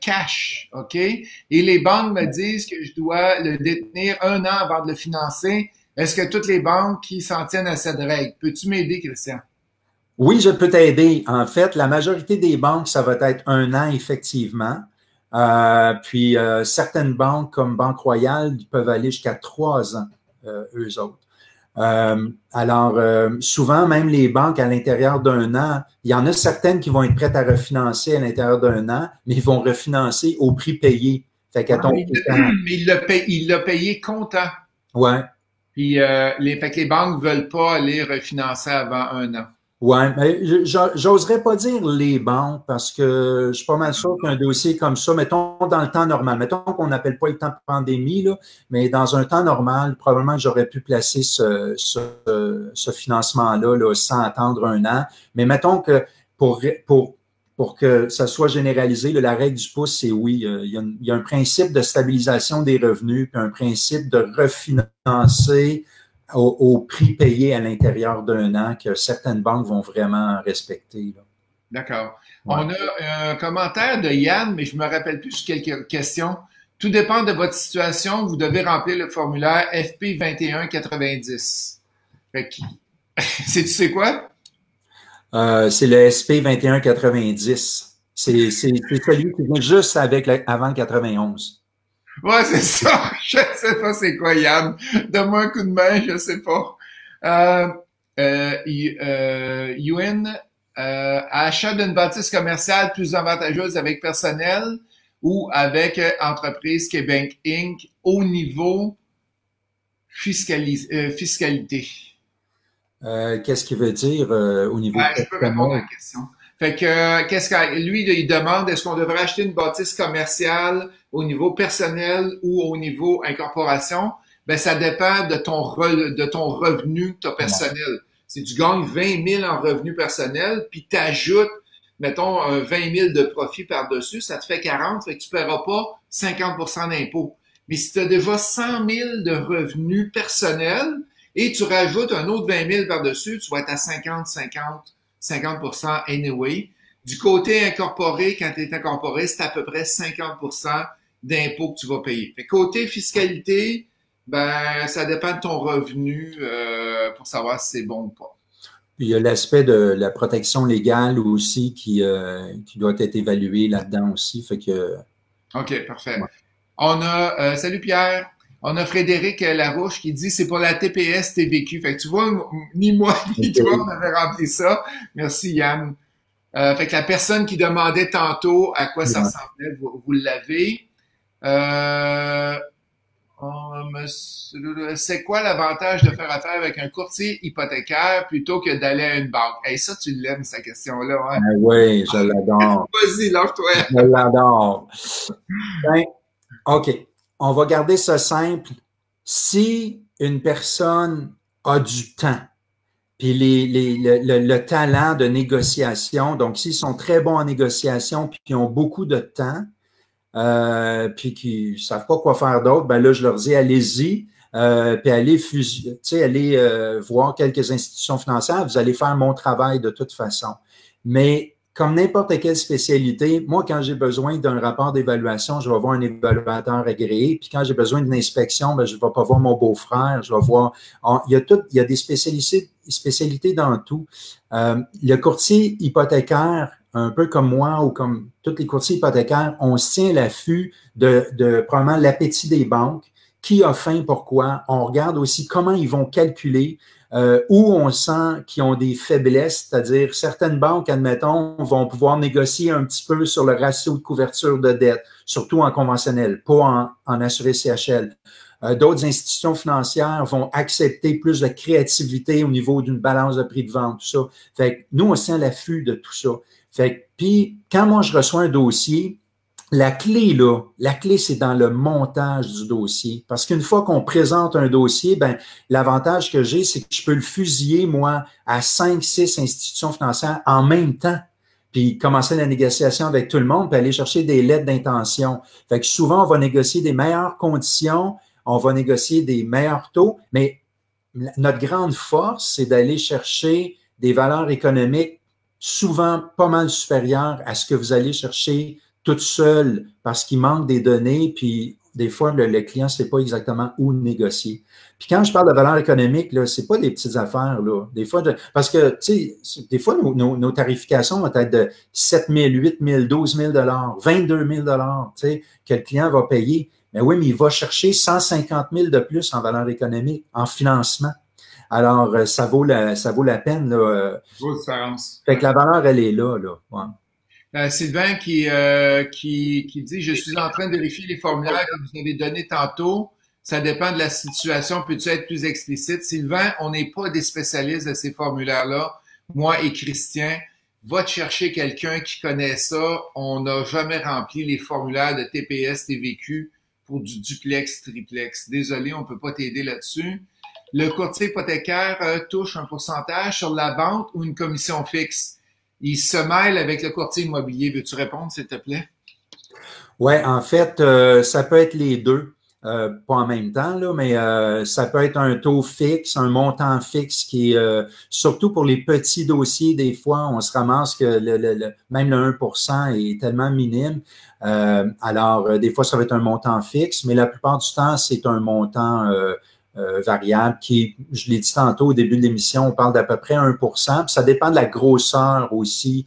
cash, OK? Et les banques me disent que je dois le détenir 1 an avant de le financer. Est-ce que toutes les banques qui s'en tiennent à cette règle? Peux-tu m'aider, Christian? Oui, je peux t'aider. En fait, la majorité des banques, ça va être 1 an, effectivement. Puis certaines banques, comme Banque Royale, peuvent aller jusqu'à 3 ans, eux autres. Alors, souvent, même les banques à l'intérieur d'1 an, il y en a certaines qui vont être prêtes à refinancer à l'intérieur d'1 an, mais ils vont refinancer au prix payé. Fait qu'à mais il l'a payé comptant. Ouais. Puis fait que les banques veulent pas aller refinancer avant 1 an. Ouais, mais j'oserais pas dire les banques parce que je suis pas mal sûr qu'un dossier comme ça, mettons dans le temps normal, mettons qu'on n'appelle pas le temps de pandémie, là, mais dans un temps normal, probablement que j'aurais pu placer ce financement-là là, sans attendre 1 an. Mais mettons que pour que ça soit généralisé, là, la règle du pouce, c'est oui, il y a un principe de stabilisation des revenus, puis un principe de refinancer au prix payé à l'intérieur d'1 an que certaines banques vont vraiment respecter. D'accord. Ouais. On a un commentaire de Yann, mais je me rappelle plus sur quelques questions. Tout dépend de votre situation. Vous devez remplir le formulaire FP 2190. Fait que, tu sais quoi? C'est le SP 2190. C'est celui qui vient juste avec avant le 91. Ouais, c'est ça. Je sais pas c'est quoi, Yann. Donne-moi un coup de main, je sais pas. Yuen, achat d'une bâtisse commerciale plus avantageuse avec personnel ou avec entreprise Québec Inc. au niveau fiscalité. Qu'est-ce qu'il veut dire au niveau Je peux répondre à personnel? la question. Fait que, qu'est-ce que lui, il demande, est-ce qu'on devrait acheter une bâtisse commerciale au niveau personnel ou au niveau incorporation? Ben, ça dépend de de ton revenu personnel. Si tu gagnes 20 000 en revenu personnel, puis t'ajoutes, mettons, 20 000 de profit par-dessus, ça te fait 40, fait que tu paieras pas 50 d'impôt. Mais si tu as déjà 100 000 de revenus personnels et tu rajoutes un autre 20 000 par-dessus, tu vas être à 50% anyway. Du côté incorporé, quand tu es incorporé, c'est à peu près 50% d'impôts que tu vas payer. Fait côté fiscalité, ben ça dépend de ton revenu pour savoir si c'est bon ou pas. Puis il y a l'aspect de la protection légale aussi qui doit être évalué là-dedans aussi. Fait que, OK, parfait. ouais. On a, salut Pierre, on a Frédéric Larouche qui dit c'est pour la TPS TVQ. Fait que tu vois, ni moi ni toi, on avait rempli ça. Merci Yann. Fait que la personne qui demandait tantôt à quoi ça ressemblait, vous l'avez. C'est quoi l'avantage de faire affaire avec un courtier hypothécaire plutôt que d'aller à une banque? Hey, ça, tu l'aimes, cette question-là, hein? Oui, je l'adore. Vas-y, lâche-toi. Je l'adore. Ben, OK. On va garder ça simple. Si une personne a du temps, puis le talent de négociation, donc s'ils sont très bons en négociation, puis qu'ils ont beaucoup de temps, puis qui ne savent pas quoi faire d'autre, ben là, je leur dis, allez-y, puis allez voir quelques institutions financières, vous allez faire mon travail de toute façon. Mais comme n'importe quelle spécialité, moi, quand j'ai besoin d'un rapport d'évaluation, je vais voir un évaluateur agréé, puis quand j'ai besoin d'une inspection, ben, je ne vais pas voir mon beau-frère, je vais voir... il y a des spécialités dans tout. Le courtier hypothécaire, un peu comme moi ou comme tous les courtiers hypothécaires, on se tient à l'affût de probablement l'appétit des banques. Qui a faim, pourquoi? On regarde aussi comment ils vont calculer, où on sent qu'ils ont des faiblesses, c'est-à-dire certaines banques, admettons, vont pouvoir négocier un petit peu sur le ratio de couverture de dette, surtout en conventionnel, pas en assuré CHL. D'autres institutions financières vont accepter plus de créativité au niveau d'une balance de prix de vente, tout ça. Fait que nous, on se tient à l'affût de tout ça. Fait que, puis, quand moi, je reçois un dossier, la clé, c'est dans le montage du dossier. Parce qu'une fois qu'on présente un dossier, ben, l'avantage que j'ai, c'est que je peux le fusiller, moi, à 5, 6 institutions financières en même temps. Puis commencer la négociation avec tout le monde, puis aller chercher des lettres d'intention. Fait que souvent, on va négocier des meilleures conditions, on va négocier des meilleurs taux, mais notre grande force, c'est d'aller chercher des valeurs économiques souvent pas mal supérieures à ce que vous allez chercher toute seule parce qu'il manque des données, puis des fois, le client ne sait pas exactement où négocier. Puis quand je parle de valeur économique, là, c'est pas des petites affaires, là. Des fois, parce que, tu sais, des fois, nos tarifications vont être de 7 000, 8 000, 12 000 22 000 tu sais, que le client va payer. Mais oui, mais il va chercher 150 000 de plus en valeur économique, en financement. Alors, ça vaut la peine, là. Grosse différence. Fait que la valeur, elle est là, là. Ouais. Sylvain qui dit, je suis en train de vérifier les formulaires que vous avez donnés tantôt. Ça dépend de la situation. Peux-tu être plus explicite? Sylvain, on n'est pas des spécialistes de ces formulaires-là. Moi et Christian, va te chercher quelqu'un qui connaît ça. On n'a jamais rempli les formulaires de TPS, TVQ pour du duplex, triplex. Désolé, on peut pas t'aider là-dessus. Le courtier hypothécaire touche un pourcentage sur la vente ou une commission fixe. Il se mêle avec le courtier immobilier. Veux-tu répondre, s'il te plaît? Oui, en fait, ça peut être les deux. Pas en même temps, là, mais ça peut être un taux fixe, un montant fixe qui est, surtout pour les petits dossiers, des fois, on se ramasse que même le 1% est tellement minime. Alors, des fois, ça va être un montant fixe, mais la plupart du temps, c'est un montant variable qui, je l'ai dit tantôt au début de l'émission, on parle d'à peu près 1%. Puis ça dépend de la grosseur aussi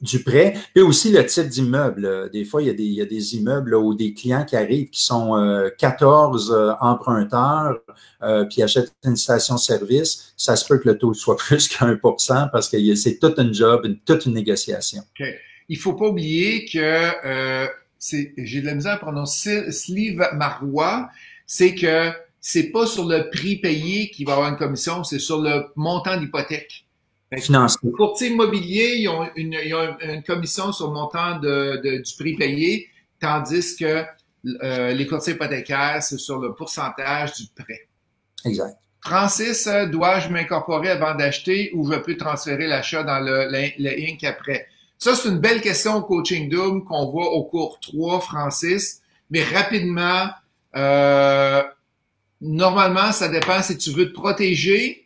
du prêt, et aussi le type d'immeuble. Des fois, il y a des immeubles là, où des clients qui arrivent qui sont 14 emprunteurs, puis achètent une station-service. Ça se peut que le taux soit plus qu'1% parce que c'est toute une job, toute une négociation. Okay. Il faut pas oublier que j'ai de la misère à prononcer Sliv Marois, c'est que c'est pas sur le prix payé qu'il va y avoir une commission, c'est sur le montant d'hypothèque. Financier. Les courtiers immobiliers, ils ont une commission sur le montant du prix payé, tandis que les courtiers hypothécaires, c'est sur le pourcentage du prêt. Exact. Francis, dois-je m'incorporer avant d'acheter ou je peux transférer l'achat dans le Inc. après? Ça, c'est une belle question au Coaching Double qu'on voit au cours 3, Francis. Mais rapidement, normalement, ça dépend si tu veux te protéger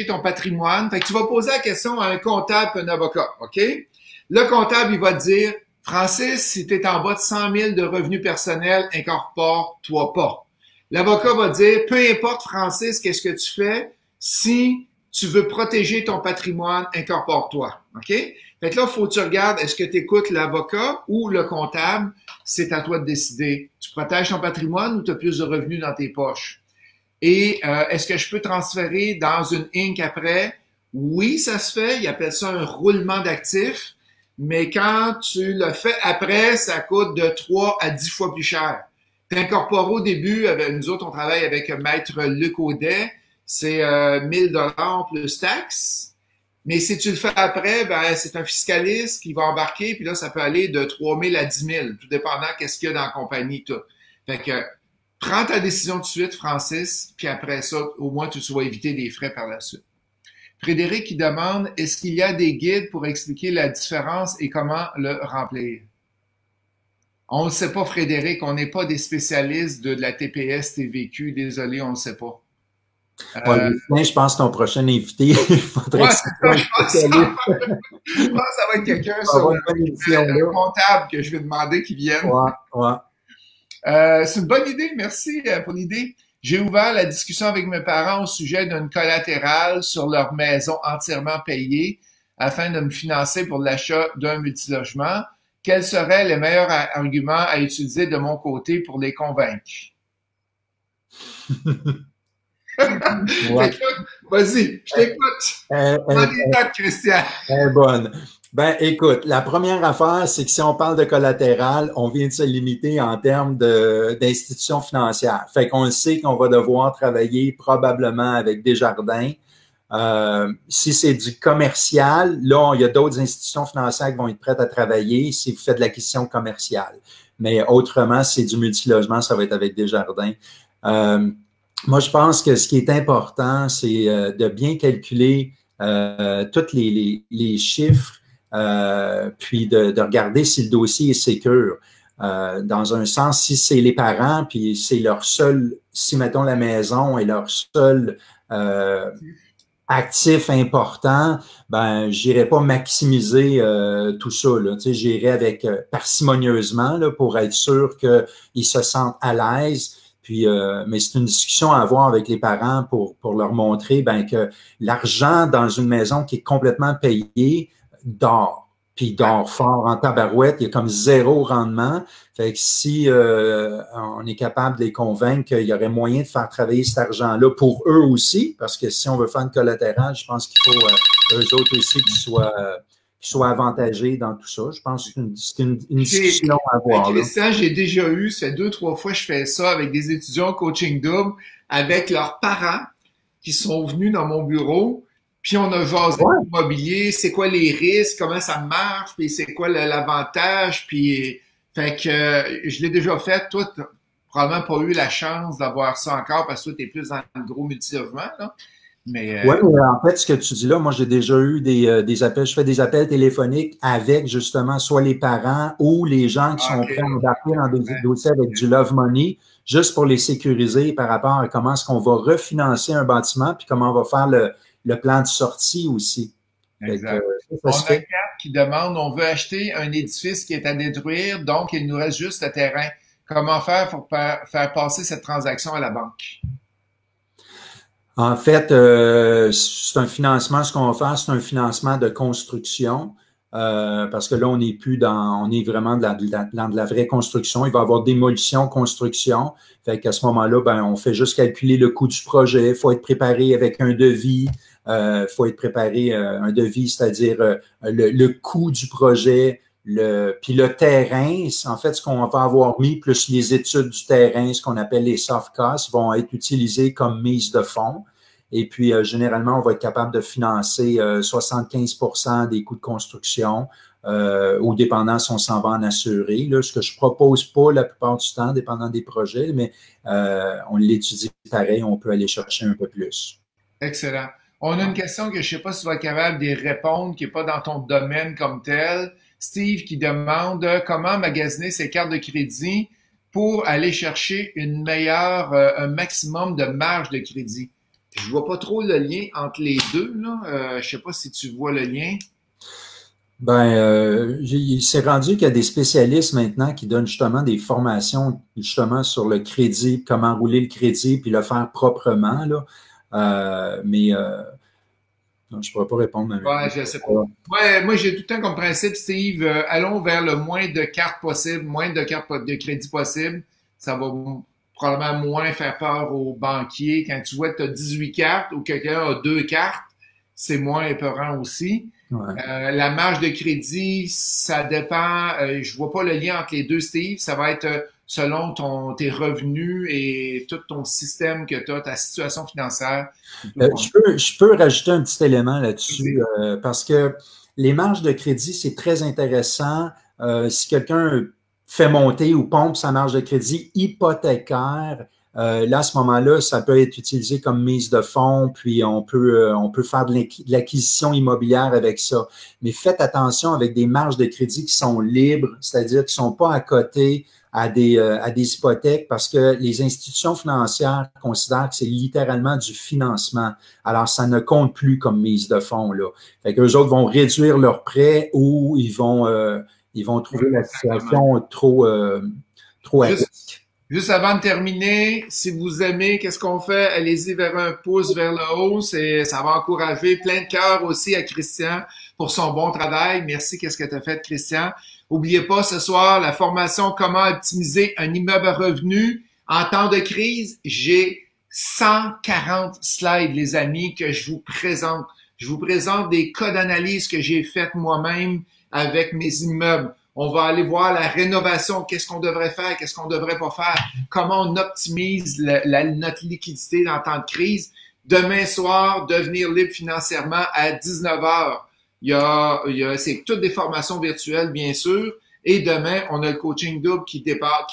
ton patrimoine. Fait que tu vas poser la question à un comptable et un avocat, OK? Le comptable, il va te dire, Francis, si tu es en bas de 100 000 de revenus personnels, incorpore-toi pas. L'avocat va dire, peu importe, Francis, qu'est-ce que tu fais, si tu veux protéger ton patrimoine, incorpore-toi, OK? Fait que là, faut que tu regardes, est-ce que tu écoutes l'avocat ou le comptable? C'est à toi de décider. Tu protèges ton patrimoine ou tu as plus de revenus dans tes poches? Et est-ce que je peux transférer dans une Inc. après? Oui, ça se fait. Ils appellent ça un roulement d'actifs. Mais quand tu le fais après, ça coûte de 3 à 10 fois plus cher. T'incorpores au début, nous autres, on travaille avec Maître Luc Audet, c'est 1000 $ plus taxes. Mais si tu le fais après, ben c'est un fiscaliste qui va embarquer, puis là, ça peut aller de 3 000 à 10 000, tout dépendant qu'est-ce qu'il y a dans la compagnie, tout. Fait que prends ta décision tout de suite, Francis, puis après ça, au moins, tu vas éviter des frais par la suite. Frédéric qui demande, est-ce qu'il y a des guides pour expliquer la différence et comment le remplir? On ne le sait pas, Frédéric, on n'est pas des spécialistes de la TPS, TVQ, désolé, on ne le sait pas. Je pense que ton prochain invité, il faudrait ouais, je pense que ça va être quelqu'un sur le comptable que je vais demander qu'il vienne. C'est une bonne idée, merci pour l'idée. J'ai ouvert la discussion avec mes parents au sujet d'une collatérale sur leur maison entièrement payée afin de me financer pour l'achat d'un multilogement. Quels seraient les meilleurs arguments à utiliser de mon côté pour les convaincre? Vas-y, je t'écoute. Christian. Bonne. Ben, écoute, la première affaire, c'est que si on parle de collatéral, on vient de se limiter en termes d'institutions financières. Fait qu'on le sait qu'on va devoir travailler probablement avec Desjardins. Si c'est du commercial, là, il y a d'autres institutions financières qui vont être prêtes à travailler si vous faites de l'acquisition commerciale. Mais autrement, si c'est du multilogement, ça va être avec Desjardins. Moi, je pense que ce qui est important, c'est de bien calculer tous les chiffres, puis de regarder si le dossier est sécure. Dans un sens, si c'est les parents, puis c'est leur seul, si mettons la maison est leur seul actif important, ben j'irai pas maximiser tout ça. Là. Tu sais, j'irai avec parcimonieusement là, pour être sûr qu'ils se sentent à l'aise. Puis, mais c'est une discussion à avoir avec les parents pour leur montrer ben, que l'argent dans une maison qui est complètement payée dort. Puis il dort fort en tabarouette, il y a comme zéro rendement. Fait que si on est capable de les convaincre qu'il y aurait moyen de faire travailler cet argent-là pour eux aussi, parce que si on veut faire une collatérale, je pense qu'il faut eux autres aussi qu'ils soient avantagés dans tout ça. Je pense que c'est une discussion à avoir. Christian, j'ai déjà eu, ça fait 2-3 fois que je fais ça avec des étudiants coaching double, avec leurs parents qui sont venus dans mon bureau. Puis on a jasé l'immobilier, c'est quoi les risques, comment ça marche, puis c'est quoi l'avantage, puis fait que je l'ai déjà fait. Toi, t'as probablement pas eu la chance d'avoir ça encore parce que toi, t'es plus dans le gros multilogement, là. Mais en fait, ce que tu dis là, moi, j'ai déjà eu des appels, je fais des appels téléphoniques avec justement soit les parents ou les gens qui sont prêts à embarquer dans des dossiers avec du Love Money, juste pour les sécuriser par rapport à comment est-ce qu'on va refinancer un bâtiment, puis comment on va faire le plan de sortie aussi. Exact. On a 4 qui demandent, on veut acheter un édifice qui est à détruire, donc il nous reste juste le terrain. Comment faire pour faire passer cette transaction à la banque? En fait, c'est un financement, ce qu'on va faire, c'est un financement de construction. Parce que là, on n'est plus on est vraiment dans de la vraie construction. Il va y avoir démolition, construction. Fait qu'à ce moment-là, ben, on fait juste calculer le coût du projet. Il faut être préparé avec un devis. Il faut être préparé un devis, c'est-à-dire le coût du projet, puis le terrain. En fait, ce qu'on va avoir mis, plus les études du terrain, ce qu'on appelle les soft costs, vont être utilisés comme mise de fonds. Et puis, généralement, on va être capable de financer 75% des coûts de construction, ou dépendant si on s'en va en assurer. Là, ce que je propose pas la plupart du temps, dépendant des projets, mais on l'étudie pareil, on peut aller chercher un peu plus. Excellent. On a une question que je ne sais pas si tu vas être capable d'y répondre, qui n'est pas dans ton domaine comme tel. Steve qui demande comment magasiner ses cartes de crédit pour aller chercher un maximum de marge de crédit. Je vois pas trop le lien entre les deux, là. Je sais pas si tu vois le lien. Ben, il s'est rendu qu'il y a des spécialistes maintenant qui donnent justement des formations justement sur le crédit, comment rouler le crédit, puis le faire proprement, là. Non, je ne pourrais pas répondre. Ouais, je sais pas. Ouais, moi, j'ai tout le temps comme principe, Steve, allons vers le moins de cartes possible, moins de cartes de crédit possible. Ça va probablement moins faire peur aux banquiers. Quand tu vois que tu as 18 cartes ou quelqu'un a 2 cartes, c'est moins épeurant aussi. Ouais. La marge de crédit, ça dépend. Je vois pas le lien entre les deux, Steve. Ça va être selon tes revenus et tout ton système que tu as, ta situation financière. Je peux rajouter un petit élément là-dessus parce que les marges de crédit, c'est très intéressant. Si quelqu'un fait monter ou pompe sa marge de crédit hypothécaire, là, à ce moment-là, ça peut être utilisé comme mise de fonds, puis on peut faire de l'acquisition immobilière avec ça. Mais faites attention avec des marges de crédit qui sont libres, c'est-à-dire qui ne sont pas à côté à des hypothèques, parce que les institutions financières considèrent que c'est littéralement du financement. Alors, ça ne compte plus comme mise de fonds, là. Fait qu'eux autres vont réduire leurs prêts ou ils vont trouver la situation trop à risque. Juste avant de terminer, si vous aimez, qu'est-ce qu'on fait? Allez-y vers un pouce vers le haut. Ça va encourager plein de cœur aussi à Christian pour son bon travail. Merci, qu'est-ce que tu as fait, Christian? Oubliez pas ce soir la formation Comment optimiser un immeuble à revenu en temps de crise. J'ai 140 slides, les amis, que je vous présente. Je vous présente des cas d'analyse que j'ai faites moi-même avec mes immeubles. On va aller voir la rénovation, qu'est-ce qu'on devrait faire, qu'est-ce qu'on devrait pas faire, comment on optimise notre liquidité dans le temps de crise. Demain soir, devenir libre financièrement à 19h. C'est toutes des formations virtuelles, bien sûr. Et demain, on a le coaching double qui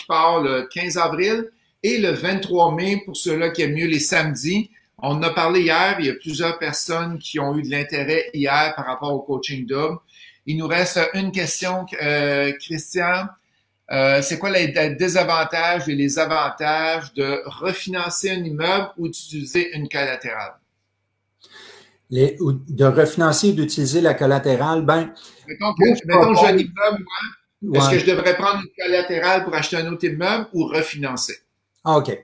part le 15 avril et le 23 mai pour ceux-là qui aiment mieux les samedis. On en a parlé hier, il y a plusieurs personnes qui ont eu de l'intérêt hier par rapport au coaching double. Il nous reste une question, Christian. C'est quoi les désavantages et les avantages de refinancer un immeuble ou d'utiliser une collatérale? De refinancer ou d'utiliser la collatérale, mettons j'ai un immeuble, moi, est-ce que je devrais prendre une collatérale pour acheter un autre immeuble ou refinancer? OK.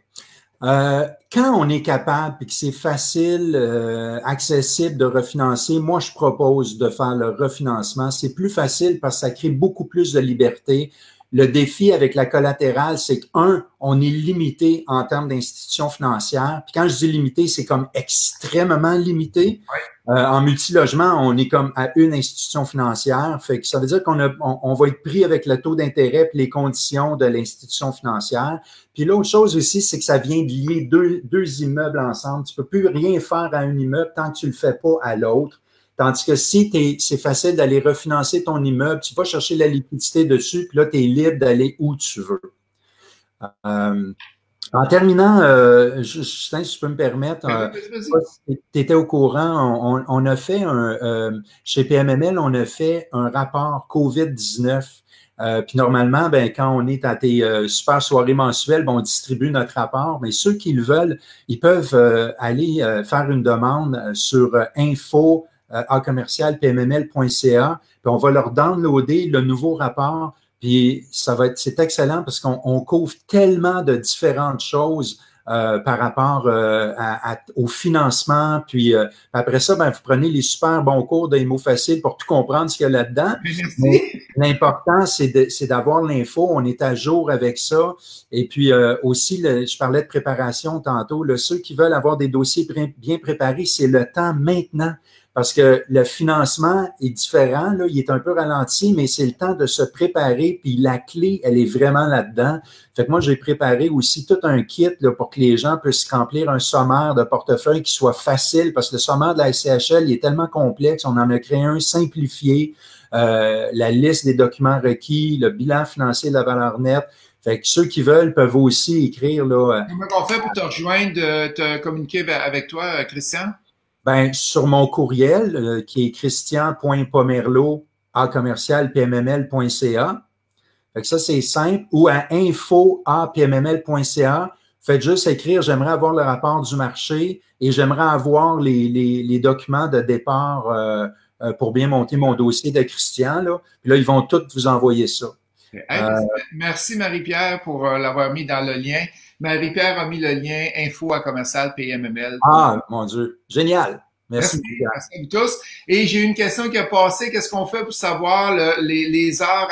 Quand on est capable et que c'est facile, accessible de refinancer, moi, je propose de faire le refinancement. C'est plus facile parce que ça crée beaucoup plus de liberté. Le défi avec la collatérale, c'est on est limité en termes d'institutions financières. Puis quand je dis limité, c'est comme extrêmement limité. En multilogement, on est comme à une institution financière. Fait que ça veut dire on va être pris avec le taux d'intérêt et les conditions de l'institution financière. Puis l'autre chose aussi, c'est que ça vient de lier deux immeubles ensemble. Tu peux plus rien faire à un immeuble tant que tu le fais pas à l'autre. Tandis que si c'est facile d'aller refinancer ton immeuble, tu vas chercher la liquidité dessus, puis là, tu es libre d'aller où tu veux. En terminant, Justin, si je peux me permettre, tu étais au courant, on a fait chez PMML, on a fait un rapport COVID-19. Puis normalement, quand on est à tes super soirées mensuelles, on distribue notre rapport. Mais ceux qui le veulent, ils peuvent aller faire une demande sur info@pmml.ca, puis on va leur downloader le nouveau rapport Puis c'est excellent parce qu'on couvre tellement de différentes choses par rapport au financement. Puis après ça, ben, vous prenez les super bons cours de Imo Facile pour tout comprendre ce qu'il y a là-dedans. Mais l'important, c'est d'avoir l'info. On est à jour avec ça. Et puis aussi, je parlais de préparation tantôt. Ceux qui veulent avoir des dossiers bien préparés, c'est le temps maintenant. Parce que le financement est différent, là, il est un peu ralenti, mais c'est le temps de se préparer, puis la clé, elle est vraiment là-dedans. Fait que moi, j'ai préparé aussi tout un kit là, pour que les gens puissent remplir un sommaire de portefeuille qui soit facile, parce que le sommaire de la SCHL, il est tellement complexe, on en a créé un simplifié, la liste des documents requis, le bilan financier de la valeur nette. Fait que ceux qui veulent peuvent aussi écrire. Là, comment on fait pour te rejoindre, te communiquer avec toi, Christian? Ben, sur mon courriel, qui est christian.pomerleau@pmml.ca. Fait que ça, c'est simple. Ou à info@pmml.ca. Faites juste écrire, j'aimerais avoir le rapport du marché et j'aimerais avoir les documents de départ pour bien monter mon dossier de Christian. Là. Puis là, ils vont tous vous envoyer ça. Hey, merci Marie-Pierre pour l'avoir mis dans le lien. Marie-Pierre a mis le lien info@commercial.pmml. Ah, mon Dieu. Génial. Merci à vous tous. Et j'ai une question qui a passé. Qu'est-ce qu'on fait pour savoir les heures,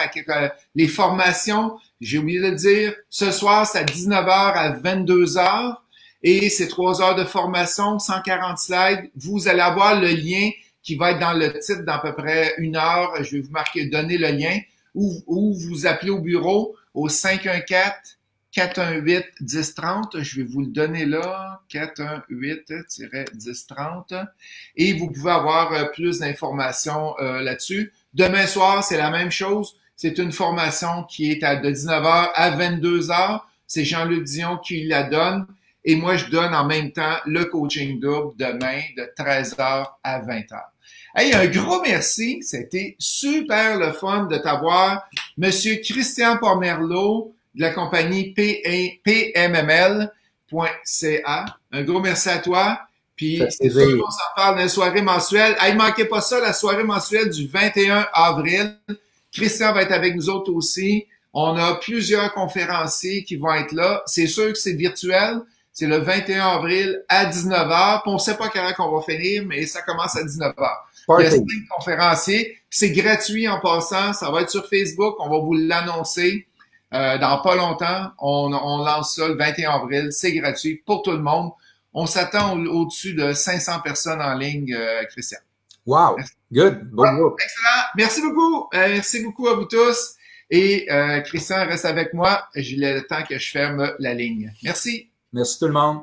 les formations? J'ai oublié de le dire. Ce soir, c'est à 19h à 22h. Et c'est 3 heures de formation, 140 slides. Vous allez avoir le lien qui va être dans le titre d'à peu près 1 heure. Je vais vous marquer, donner le lien. Ou vous appelez au bureau au 514-418-1030. Je vais vous le donner là, 418-1030. Et vous pouvez avoir plus d'informations là-dessus. Demain soir, c'est la même chose. C'est une formation qui est de 19h à 22h. C'est Jean-Luc Dion qui la donne. Et moi, je donne en même temps le coaching double demain de 13h à 20h. Hey, un gros merci. C'était super le fun de t'avoir. Monsieur Christian Pomerleau de la compagnie PMML.ca. Un gros merci à toi. Puis, c'est sûr qu'on s'en parle d'une soirée mensuelle. Hey, manquez pas ça, la soirée mensuelle du 21 avril. Christian va être avec nous autres aussi. On a plusieurs conférenciers qui vont être là. C'est sûr que c'est virtuel. C'est le 21 avril à 19h. On ne sait pas quand on va finir, mais ça commence à 19h. Il y a 5 conférenciers. C'est gratuit en passant. Ça va être sur Facebook. On va vous l'annoncer dans pas longtemps. On lance ça le 21 avril. C'est gratuit pour tout le monde. On s'attend au-dessus de 500 personnes en ligne, Christian. Wow. Merci. Good. Bon groupe. Excellent. Merci beaucoup. Merci beaucoup à vous tous. Et Christian reste avec moi. J'ai le temps que je ferme la ligne. Merci. Merci tout le monde.